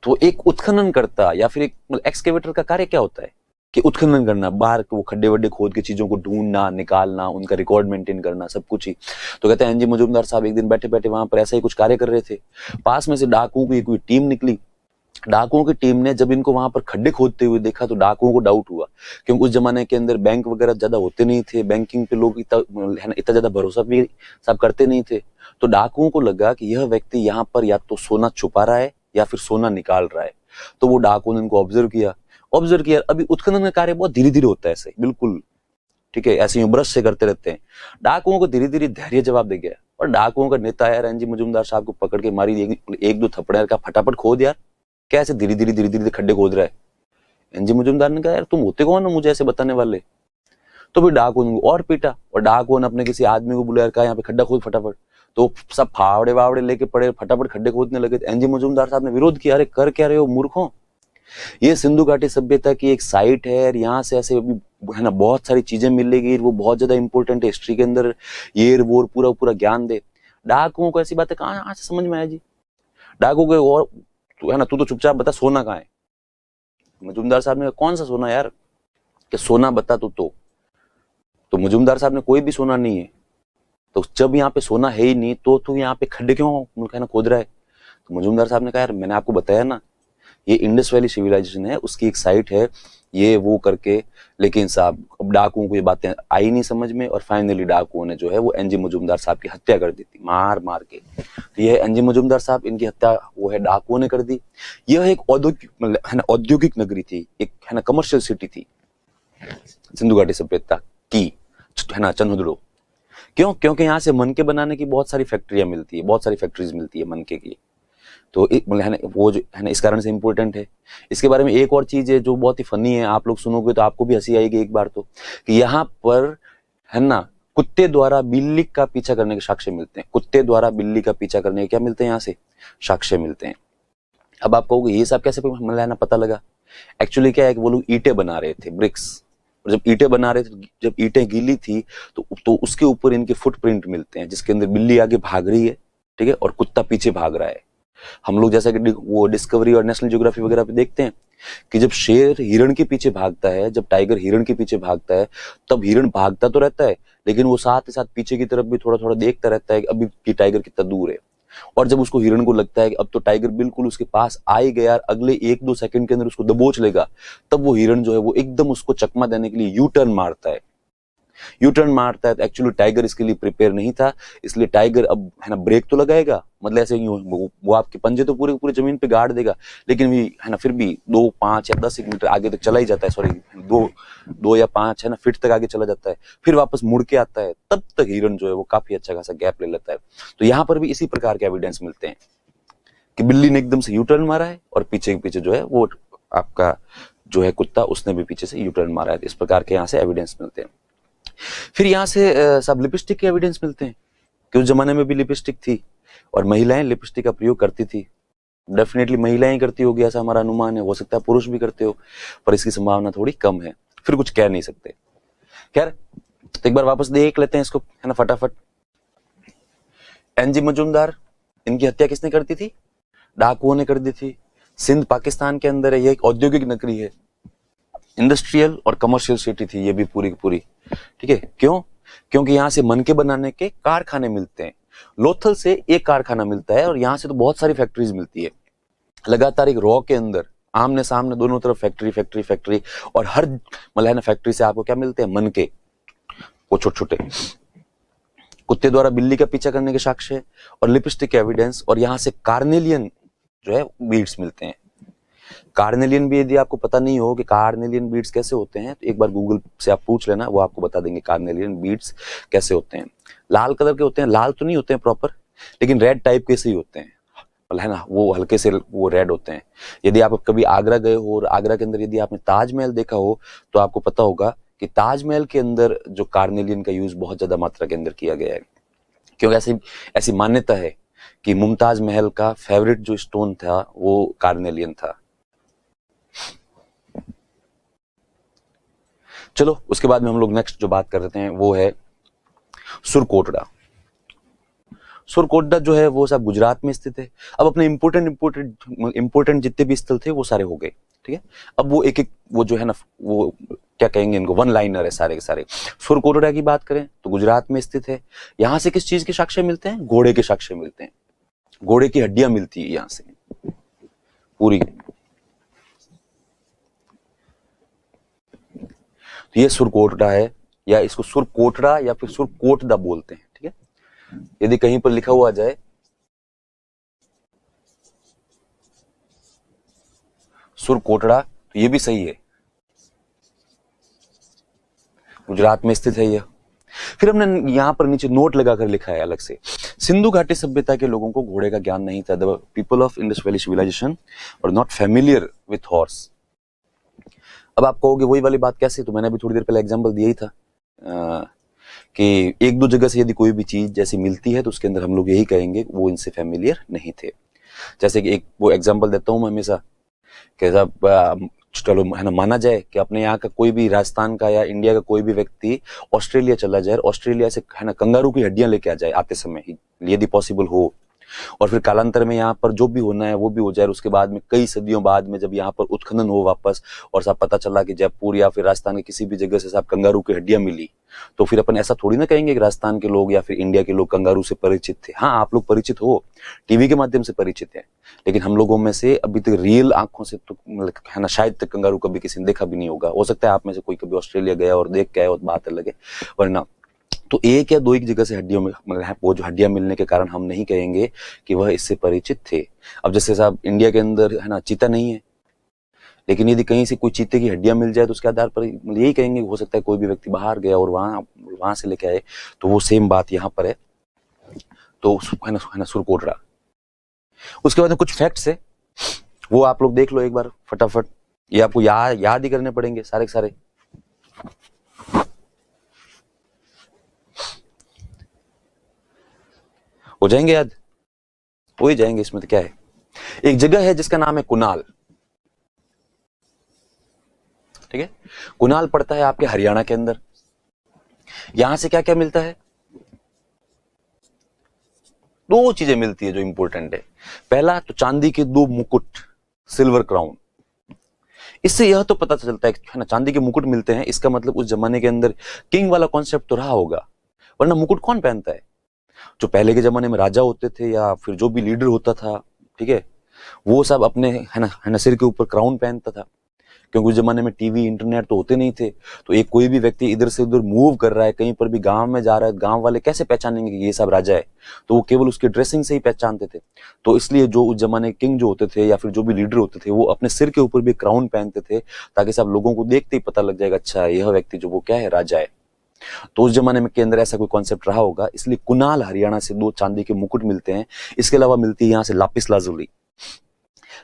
तो एक उत्खनन करता या फिर एक एक्सकेवेटर का कार्य क्या होता है कि उत्खनन करना, बाहर वो खड्डे वड्डे खोद के चीजों को ढूंढना, निकालना, उनका रिकॉर्ड मेंटेन करना, सब कुछ ही। तो कहते हैं एनजी मजूमदार साहब एक दिन बैठे बैठे वहां पर ऐसा ही कुछ कार्य कर रहे थे, पास में से डाकुओं की कोई टीम निकली। डाकुओं की टीम ने जब इनको वहां पर खड्डे खोदते हुए देखा तो डाकुओं को डाउट हुआ, क्योंकि उस जमाने के अंदर बैंक वगैरह ज्यादा होते नहीं थे, बैंकिंग पे लोग इतना ज्यादा भरोसा भी सब करते नहीं थे। तो डाकुओं को लगा कि यह व्यक्ति यहाँ पर या तो सोना छुपा रहा है या फिर सोना निकाल रहा है। तो वो डाकुओं ने इनको ऑब्जर्व किया। अभी उत्खनन का कार्य बहुत धीरे धीरे होता है, ऐसे बिल्कुल, ठीक है, ऐसे ब्रश से करते रहते हैं। डाकुओं को धीरे धीरे धैर्य जवाब दे गया और डाकुओं का नेता यार एनजी मजूमदार साहब को पकड़ के मारी एक दो थप्पड़ का, फटाफट खोद यार, क्या ऐसे धीरे धीरे खड्डे खोद रहा है। एनजी मजूमदार ने कहा यार तुम होते कौन हो मुझे ऐसे बताने वाले। तो फिर डाकुओं ने और पीटा और डाकुओं ने अपने किसी आदमी को बुलाया, कहा यहाँ पे खड्डा खोद फटाफट। तो सब फावड़े वावड़े लेके पड़े, फटाफट खड्डे खोदने लगे। एनजी मजूमदार साहब ने विरोध किया, अरे कर क्या रहे हो मूर्खों, ये सिंधु घाटी सभ्यता की एक साइट है और यहाँ से ऐसे है ना बहुत सारी चीजें मिलेगी, वो बहुत ज्यादा इंपॉर्टेंट है हिस्ट्री के अंदर, ये वो पूरा पूरा ज्ञान दे। डाकुओं को ऐसी बातें कहाँ से समझ में आया जी। डाकुओं को और है ना, तू तो चुपचाप बता सोना कहाँ है। मजूमदार साहब ने कौन सा सोना यार, कि सोना बता तू। तो मजूमदार साहब ने कोई भी सोना नहीं है, तो जब यहाँ पे सोना है ही नहीं तो तू यहाँ पे खड्डे क्यों कहना खोद रहा है। तो मजूमदार साहब ने कहा यार मैंने आपको बताया ना, ये इंडस वैली सिविलाइजेशन है, उसकी एक साइट है, ये वो करके। लेकिन साहब अब डाकुओं को ये बातें आई नहीं समझ में और फाइनली डाकुओं ने जो है वो एनजी मजूमदार साहब की हत्या कर दी थी, मार मार के। तो ये एनजी मजूमदार साहब, इनकी हत्या वो है डाकुओं ने कर दी। यह एक औद्योगिक नगरी थी, एक है ना कमर्शियल सिटी थी सिंधु घाटी सभ्यता की, है ना चंदहुदड़ो। क्यों? क्योंकि यहाँ से मनके बनाने की बहुत सारी फैक्ट्रियां मिलती है, बहुत सारी फैक्ट्रीज मिलती है मनके की। तो वो जो है ना इस कारण से इंपॉर्टेंट है। इसके बारे में एक और चीज है जो बहुत ही फनी है, आप लोग सुनोगे तो आपको भी हंसी आएगी एक बार तो, कि यहाँ पर है ना कुत्ते द्वारा बिल्ली का पीछा करने के साक्ष्य मिलते हैं। कुत्ते द्वारा बिल्ली का पीछा करने के क्या मिलते हैं, यहाँ से साक्ष्य मिलते हैं। अब आप कहोगे ये सब कैसे पता लगा। एक्चुअली क्या है कि वो लोग ईंटें बना रहे थे, ब्रिक्स, और जब ईंटें बना रहे थे, जब ईंटें गीली थी तो उसके ऊपर इनके फुटप्रिंट मिलते हैं, जिसके अंदर बिल्ली आगे भाग रही है, ठीक है, और कुत्ता पीछे भाग रहा है। हम लोग जैसा कि वो डिस्कवरी और नेशनल ज्योग्राफी वगैरह पे देखते हैं कि जब शेर हिरण के पीछे भागता है, जब टाइगर हिरण के पीछे भागता है, तब हिरण भागता तो रहता है लेकिन वो साथ ही साथ पीछे की तरफ भी थोड़ा थोड़ा देखता रहता है कि अभी कि टाइगर कितना दूर है। और जब उसको हिरण को लगता है कि अब तो टाइगर बिल्कुल उसके पास आ ही गया, अगले 1-2 सेकंड के अंदर उसको दबोच लेगा, तब वो हिरण जो है वो एकदम उसको चकमा देने के लिए यू टर्न मारता है। तो एक्चुअली टाइगर इसके लिए प्रिपेयर नहीं था, इसलिए टाइगर अब है ना ब्रेक तो लगाएगा, मतलब ऐसे वो आपके पंजे तो पूरे पूरे जमीन पे गाड़ देगा, लेकिन भी है ना फिर भी 2, 5 या 10 मीटर आगे तक चला ही जाता है, सॉरी 2 या 5 है ना फीट तक आगे चला जाता है, फिर वापस मुड़ के आता है, तब तक हिरन जो है वो काफी अच्छा खासा गैप ले लेता है। तो यहाँ पर भी इसी प्रकार के एविडेंस मिलते हैं कि बिल्ली ने एकदम से यू टर्न मारा है और पीछे जो है वो आपका जो है कुत्ता, उसने भी पीछे से यू टर्न मारा है। इस प्रकार के यहाँ से एविडेंस मिलते हैं। फिर यहाँ से सब लिपस्टिक के एविडेंस मिलते हैं कि उस जमाने में भी लिपस्टिक थी और महिलाएं लिपस्टिक का प्रयोग करती थी। डेफिनेटली महिलाएं ही करती होगी, ऐसा हमारा अनुमान है। हो सकता है पुरुष भी करते हो, पर इसकी संभावना थोड़ी कम है, फिर कुछ कह नहीं सकते। खैर, तो एक बार वापस देख लेते हैं इसको, है ना, फटाफट। एनजी मजूमदार, इनकी हत्या किसने कर दी थी? डाकुओं ने कर दी थी। सिंध पाकिस्तान के अंदर है, ये एक औद्योगिक नगरी है, इंडस्ट्रियल और कमर्शियल सिटी थी ये भी पूरी की पूरी। ठीक है, क्यों? क्योंकि यहाँ से मनके बनाने के कारखाने मिलते हैं। लोथल से एक कारखाना मिलता है और यहाँ से तो बहुत सारी फैक्ट्रीज मिलती है। लगातार एक रॉ के अंदर आमने सामने दोनों तरफ फैक्ट्री फैक्ट्री फैक्ट्री, और हर मतलब है ना फैक्ट्री से आपको क्या मिलते हैं? मनके, वो छोटे छोटे। कुत्ते द्वारा बिल्ली का पीछा करने के साक्ष्य और लिपस्टिक एविडेंस, और यहाँ से कार्नेलियन जो है बीड्स मिलते हैं। कार्नेलियन भी यदि आपको पता नहीं हो कि कार्नेलियन बीड्स कैसे होते हैं, तो एक बार गूगल से आप पूछ लेना, वो आपको बता देंगे कार्नेलियन बीड्स कैसे होते हैं। लाल कलर के होते हैं, लाल तो नहीं होते हैं प्रॉपर, लेकिन रेड टाइप के से ही होते हैं, है ना, वो हल्के से वो रेड होते हैं। यदि आप कभी आगरा गए हो और आगरा के अंदर यदि आपने ताजमहल देखा हो, तो आपको पता होगा कि ताजमहल के अंदर जो कार्नेलियन का यूज बहुत ज्यादा मात्रा के अंदर किया गया है, क्योंकि ऐसी ऐसी मान्यता है कि मुमताज महल का फेवरेट जो स्टोन था वो कार्नेलियन था। चलो, उसके बाद में हम लोग नेक्स्ट जो बात कर रहे हैं वो है सुरकोटड़ा। सुरकोटड़ा जो है वो सब गुजरात में स्थित है। अब अपने इंपोर्टेंट जितने भी स्थल थे वो सारे हो गए, ठीक है। अब वो एक एक वो जो है ना, वो क्या कहेंगे इनको, वन लाइनर है सारे के सारे। सुरकोटड़ा की बात करें तो गुजरात में स्थित है। यहां से किस चीज के साक्ष्य मिलते हैं? घोड़े के साक्ष्य मिलते हैं, घोड़े की हड्डियां मिलती है यहां से पूरी। तो ये सुरकोटड़ा है, या इसको सुरकोटड़ा या फिर सुरकोटदा बोलते हैं, ठीक है। यदि कहीं पर लिखा हुआ जाए सुरकोटड़ा, तो ये भी सही है, गुजरात में स्थित है यह। फिर हमने यहां पर नीचे नोट लगाकर लिखा है अलग से, सिंधु घाटी सभ्यता के लोगों को घोड़े का ज्ञान नहीं था। The people of Indus valley civilisation are not familiar with horse. अब आप कहोगे वही वाली बात कैसे, तो मैंने अभी थोड़ी देर पहले एग्जांपल दिया ही था कि एक दो जगह से यदि कोई भी चीज जैसी मिलती है तो उसके अंदर हम लोग यही कहेंगे वो इनसे फेमिलियर नहीं थे। जैसे कि एक वो एग्जांपल देता हूं मैं हमेशा कि साहब चलो है ना, माना जाए कि अपने यहाँ का कोई भी, राजस्थान का या इंडिया का कोई भी व्यक्ति ऑस्ट्रेलिया चला जाए, ऑस्ट्रेलिया से है ना कंगारू की हड्डियां लेके आ जाए आते समय ही, यदि पॉसिबल हो, और फिर कालांतर में यहाँ पर जो भी होना है वो भी हो जाए। उसके बाद में कई सदियों बाद में जब यहाँ पर उत्खनन हो वापस, और साहब पता चला कि जयपुर या फिर राजस्थान के किसी भी जगह से साहब कंगारू की हड्डियां मिली, तो फिर अपन ऐसा थोड़ी ना कहेंगे कि राजस्थान के लोग या फिर इंडिया के लोग कंगारू से परिचित थे। हाँ, आप लोग परिचित हो, टीवी के माध्यम से परिचित है, लेकिन हम लोगों में से अभी तक रियल आंखों से तो है ना शायद तक कंगारू कभी किसी ने देखा भी नहीं होगा। हो सकता है आप में से कोई कभी ऑस्ट्रेलिया गया और देख के आया और बात अलग है, वरना तो एक या दो एक जगह से हड्डियों में मतलब वो जो हड्डियां मिलने के कारण हम नहीं कहेंगे कि वह इससे परिचित थे। अब जैसे साहब इंडिया के अंदर है ना चीता नहीं है, लेकिन यदि कहीं से कोई चीते की हड्डियां मिल जाए तो उसके आधार पर यही कहेंगे हो सकता है कोई भी व्यक्ति बाहर गया और वहां से लेके आए, तो वो सेम बात यहाँ पर है। तो है ना सुरकोटड़ा। उसके बाद में कुछ फैक्ट्स है, वो आप लोग देख लो एक बार फटाफट, ये आपको याद ही करने पड़ेंगे सारे के सारे। हो जाएंगे याद, हो ही जाएंगे, इसमें तो क्या है। एक जगह है जिसका नाम है कुनाल, ठीक है। कुनाल पड़ता है आपके हरियाणा के अंदर। यहां से क्या क्या मिलता है? दो चीजें मिलती है जो इंपॉर्टेंट है। पहला तो चांदी के 2 मुकुट, सिल्वर क्राउन। इससे यह तो पता चलता है ना, चांदी के मुकुट मिलते हैं, इसका मतलब उस जमाने के अंदर किंग वाला कॉन्सेप्ट तो रहा होगा, वरना मुकुट कौन पहनता है? जो पहले के जमाने में राजा होते थे या फिर जो भी लीडर होता था, ठीक है, वो सब अपने है ना सिर के ऊपर क्राउन पहनता था, क्योंकि उस जमाने में टीवी इंटरनेट तो होते नहीं थे। तो एक कोई भी व्यक्ति इधर से उधर मूव कर रहा है, कहीं पर भी गांव में जा रहा है, गांव वाले कैसे पहचानेंगे कि ये सब राजा है? तो वो केवल उसके ड्रेसिंग से ही पहचानते थे। तो इसलिए जो उस जमाने के किंग जो होते थे या फिर जो भी लीडर होते थे, वो अपने सिर के ऊपर भी क्राउन पहनते थे, ताकि सब लोगों को देखते ही पता लग जाएगा अच्छा यह व्यक्ति जो वो क्या है, राजा है। तो उस जमाने में के अंदर ऐसा कोई कॉन्सेप्ट रहा होगा, इसलिए कुनाल हरियाणा से 2 चांदी के मुकुट मिलते हैं। इसके अलावा मिलती है यहाँ से लापिस लाजुली।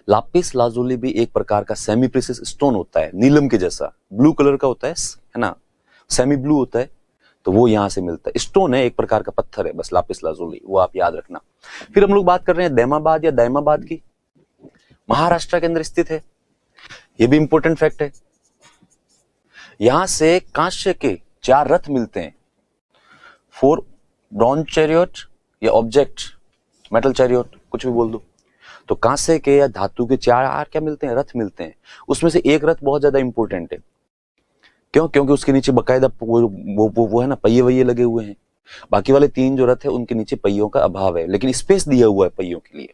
लापिस लाजुली भी एक प्रकार का सेमी प्रेसियस स्टोन होता है, नीलम के जैसा, ब्लू कलर का होता है ना, सेमी ब्लू होता है, तो वो यहां से मिलता है। स्टोन है, एक प्रकार का पत्थर है बस, लापिस लाजुली, वो आप याद रखना। फिर हम लोग बात कर रहे हैं दैमाबाद या दायमाबाद की। महाराष्ट्र के अंदर स्थित है। ये भी इंपॉर्टेंट फैक्ट है। यहां से कांस्य के 4 रथ मिलते हैं, 4 ब्रॉन्ज चैरियट या ऑब्जेक्ट मेटल चैरियट, कुछ भी बोल दो। तो कांसे के या धातु के 4 क्या मिलते हैं, रथ मिलते हैं। उसमें से एक रथ बहुत ज्यादा इंपॉर्टेंट है। क्यों? क्योंकि उसके नीचे बकायदा वो है ना, पहिए वहिए लगे हुए हैं। बाकी वाले 3 जो रथ है उनके नीचे पहियों का अभाव है, लेकिन स्पेस दिया हुआ है पहियों के लिए,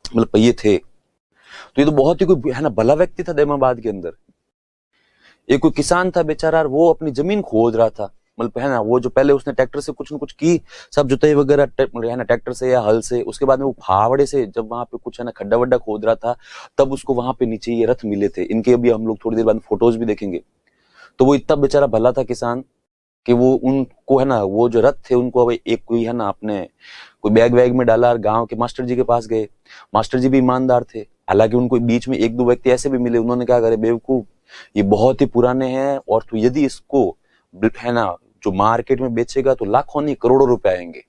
मतलब पहिए थे। तो ये तो बहुत ही कोई है ना भला व्यक्ति था दैमाबाद के अंदर। एक कोई किसान था बेचारा, वो अपनी जमीन खोद रहा था, मतलब है ना, वो जो पहले उसने ट्रैक्टर से कुछ न कुछ की, सब जुताई वगैरह है ना ट्रैक्टर से या हल से, उसके बाद में वो फावड़े से जब वहां पे कुछ है ना खड्डा वड्डा खोद रहा था, तब उसको वहां पे नीचे ये रथ मिले थे। इनके अभी हम लोग थोड़ी देर बाद फोटोज भी देखेंगे। तो वो इतना बेचारा भला था किसान कि वो उनको है ना, वो जो रथ थे उनको अब एक कोई है ना अपने कोई बैग वैग में डाला और गांव के मास्टर जी के पास गए। मास्टर जी भी ईमानदार थे, हालांकि उनको बीच में 1-2 व्यक्ति ऐसे भी मिले, उन्होंने क्या करे, बेवकूफ ये बहुत ही पुराने हैं और तू यदि इसको है ना जो मार्केट में बेचेगा तो लाखों नहीं करोड़ों रुपए आएंगे।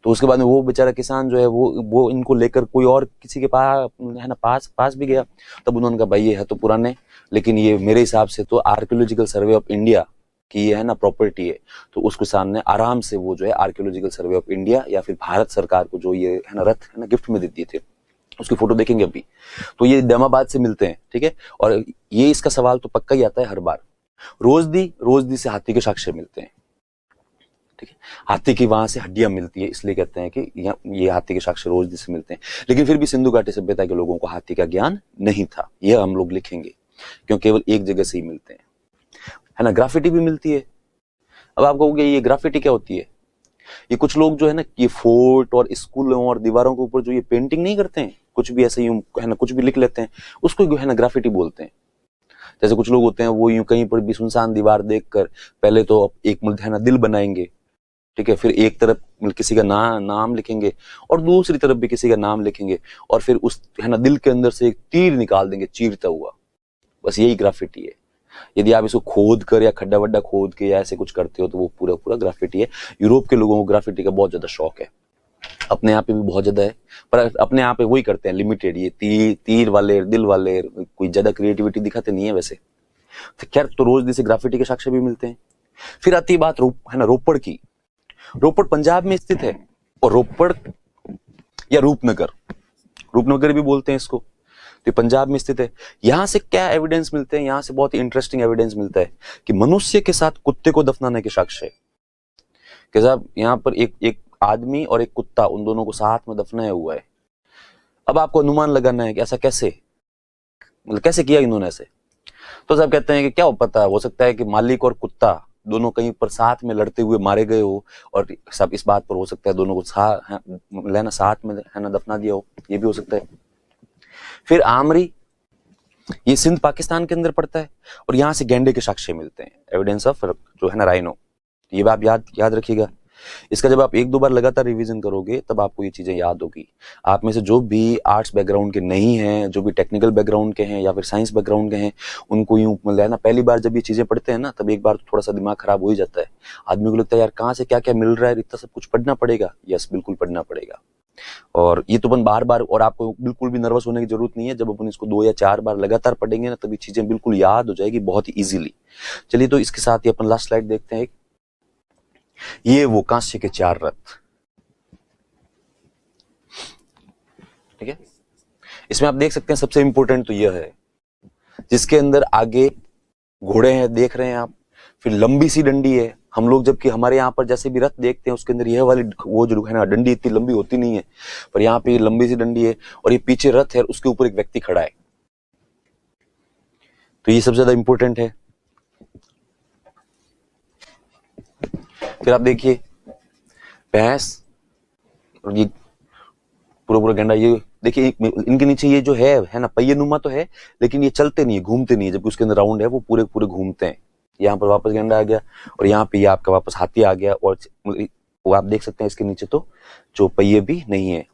तो उसके बाद में वो बेचारा किसान जो है वो इनको लेकर कोई और किसी के पास है ना पास भी गया। तब उन्होंने कहा भाई ये है तो पुराने, लेकिन ये मेरे हिसाब से तो आर्कियोलॉजिकल सर्वे ऑफ इंडिया की ये है ना प्रॉपर्टी है। तो उस किसान ने आराम से वो जो है आर्कियोलॉजिकल सर्वे ऑफ इंडिया या फिर भारत सरकार को जो ये है ना रथ है ना गिफ्ट में दे दिए थे। उसकी फोटो देखेंगे अभी। तो ये दैमाबाद से मिलते हैं, ठीक है। और ये इसका सवाल तो पक्का ही आता है हर बार। रोजदी से हाथी के साक्ष्य मिलते हैं, ठीक है। हाथी की वहां से हड्डियां मिलती है, इसलिए कहते हैं कि ये हाथी के साक्ष्य रोजदी से मिलते हैं। लेकिन फिर भी सिंधु घाटी सभ्यता के लोगों को हाथी का ज्ञान नहीं था, यह हम लोग लिखेंगे, क्यों केवल एक जगह से ही मिलते हैं, है ना। ग्राफिटी भी मिलती है। अब आप कहोगे ये ग्राफिटी क्या होती है? ये कुछ लोग जो है ना ये फोर्ट और स्कूलों और दीवारों के ऊपर जो ये पेंटिंग नहीं करते हैं, कुछ भी ऐसे यूं है ना कुछ भी लिख लेते हैं, उसको है ना ग्राफिटी बोलते हैं। जैसे कुछ लोग होते हैं वो यूं कहीं पर भी सुनसान दीवार देखकर पहले तो एक है ना दिल बनाएंगे, ठीक है, फिर एक तरफ किसी का नाम लिखेंगे और दूसरी तरफ भी किसी का नाम लिखेंगे और फिर उस है ना दिल के अंदर से एक तीर निकाल देंगे चीरता हुआ। बस यही ग्राफिटी है। यदि आप इसको खोद कर या खड्डा वड्डा खोद के या ऐसे कुछ करते हो तो वो पूरा पूरा ग्राफिटी है। यूरोप के लोगों को ग्राफिटी का बहुत ज्यादा शौक है, अपने यहाँ पे भी बहुत ज्यादा है, पर अपने यहाँ पे वही करते हैं लिमिटेड, ये तीर वाले दिल वाले, कोई ज्यादा क्रिएटिविटी दिखाते नहीं है वैसे। तो खैर, तो रोज से ग्राफिटी के साक्ष्य भी मिलते हैं। फिर आती है बात है ना रोपड़ की। रोपड़ पंजाब में स्थित है और रोपड़ या रूपनगर भी बोलते हैं इसको, तो पंजाब में स्थित है। यहां से क्या एविडेंस मिलते हैं? यहां से बहुत ही इंटरेस्टिंग एविडेंस मिलता है कि मनुष्य के साथ कुत्ते को दफनाने के साक्ष्य है कि साहब यहाँ पर एक आदमी और एक कुत्ता, उन दोनों को साथ में दफनाया हुआ है। अब आपको अनुमान लगाना है कि ऐसा कैसे, मतलब कैसे किया इन्होंने ऐसे। तो साहब कहते हैं कि क्या पता, हो सकता है कि मालिक और कुत्ता दोनों कहीं पर साथ में लड़ते हुए मारे गए हो और सब इस बात पर हो सकता है दोनों को साथ में है ना दफना दिया हो, ये भी हो सकता है। फिर आमरी, ये सिंध पाकिस्तान के अंदर पड़ता है और यहां से गैंडे के साक्ष्य मिलते हैं, एविडेंस ऑफ जो है ना राइनो। ये भी आप याद रखिएगा। इसका जब आप 1-2 बार लगातार रिवीजन करोगे तब आपको ये चीजें याद होगी। आप में से जो भी आर्ट्स बैकग्राउंड के नहीं हैं, जो भी टेक्निकल बैकग्राउंड के हैं या फिर साइंस बैकग्राउंड के हैं, उनको यूं मतलब है ना पहली बार जब ये चीजें पढ़ते हैं ना तब एक बार तो थोड़ा सा दिमाग खराब हो ही जाता है। आदमी को लगता है यार कहाँ से क्या क्या मिल रहा है, इतना सब कुछ पढ़ना पड़ेगा। यस, बिल्कुल पढ़ना पड़ेगा। और ये तो अपन बार-बार, और आपको बिल्कुल भी नर्वस होने की जरूरत नहीं है। जब अपन इसको 2 या 4 बार लगातार पढ़ेंगे ना तभी चीजें बिल्कुल याद हो जाएगी बहुत ही इजीली। चलिए, तो इसके साथ ही अपन लास्ट स्लाइड देखते हैं। ये वो कांस्य के 4 रथ, ठीक है। इसमें आप देख सकते हैं सबसे इंपॉर्टेंट तो यह है जिसके अंदर आगे घोड़े हैं, देख रहे हैं आप, फिर लंबी सी डंडी है। हम लोग जबकि हमारे यहाँ पर जैसे भी रथ देखते हैं उसके अंदर यह वाली वो जो है ना डंडी इतनी लंबी होती नहीं है, पर यहाँ पे लंबी सी डंडी है और ये पीछे रथ है, उसके ऊपर एक व्यक्ति खड़ा है। तो ये सबसे ज्यादा इंपॉर्टेंट है। फिर आप देखिए भैंस और ये पूरा गंडा, ये देखिए इनके नीचे ये जो है ना पहिए नुमा तो है, लेकिन ये चलते नहीं है, घूमते नहीं है, जबकि उसके अंदर राउंड है वो पूरे घूमते हैं। यहाँ पर वापस गंडा आ गया और यहाँ पे ये आपका वापस हाथी आ गया और वो आप देख सकते हैं इसके नीचे तो जो पहिए भी नहीं है।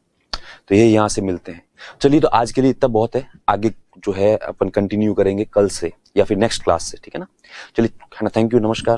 तो ये यहाँ से मिलते हैं। चलिए, तो आज के लिए इतना बहुत है, आगे जो है अपन कंटिन्यू करेंगे कल से या फिर नेक्स्ट क्लास से, ठीक है ना। चलिए, है ना, थैंक यू, नमस्कार।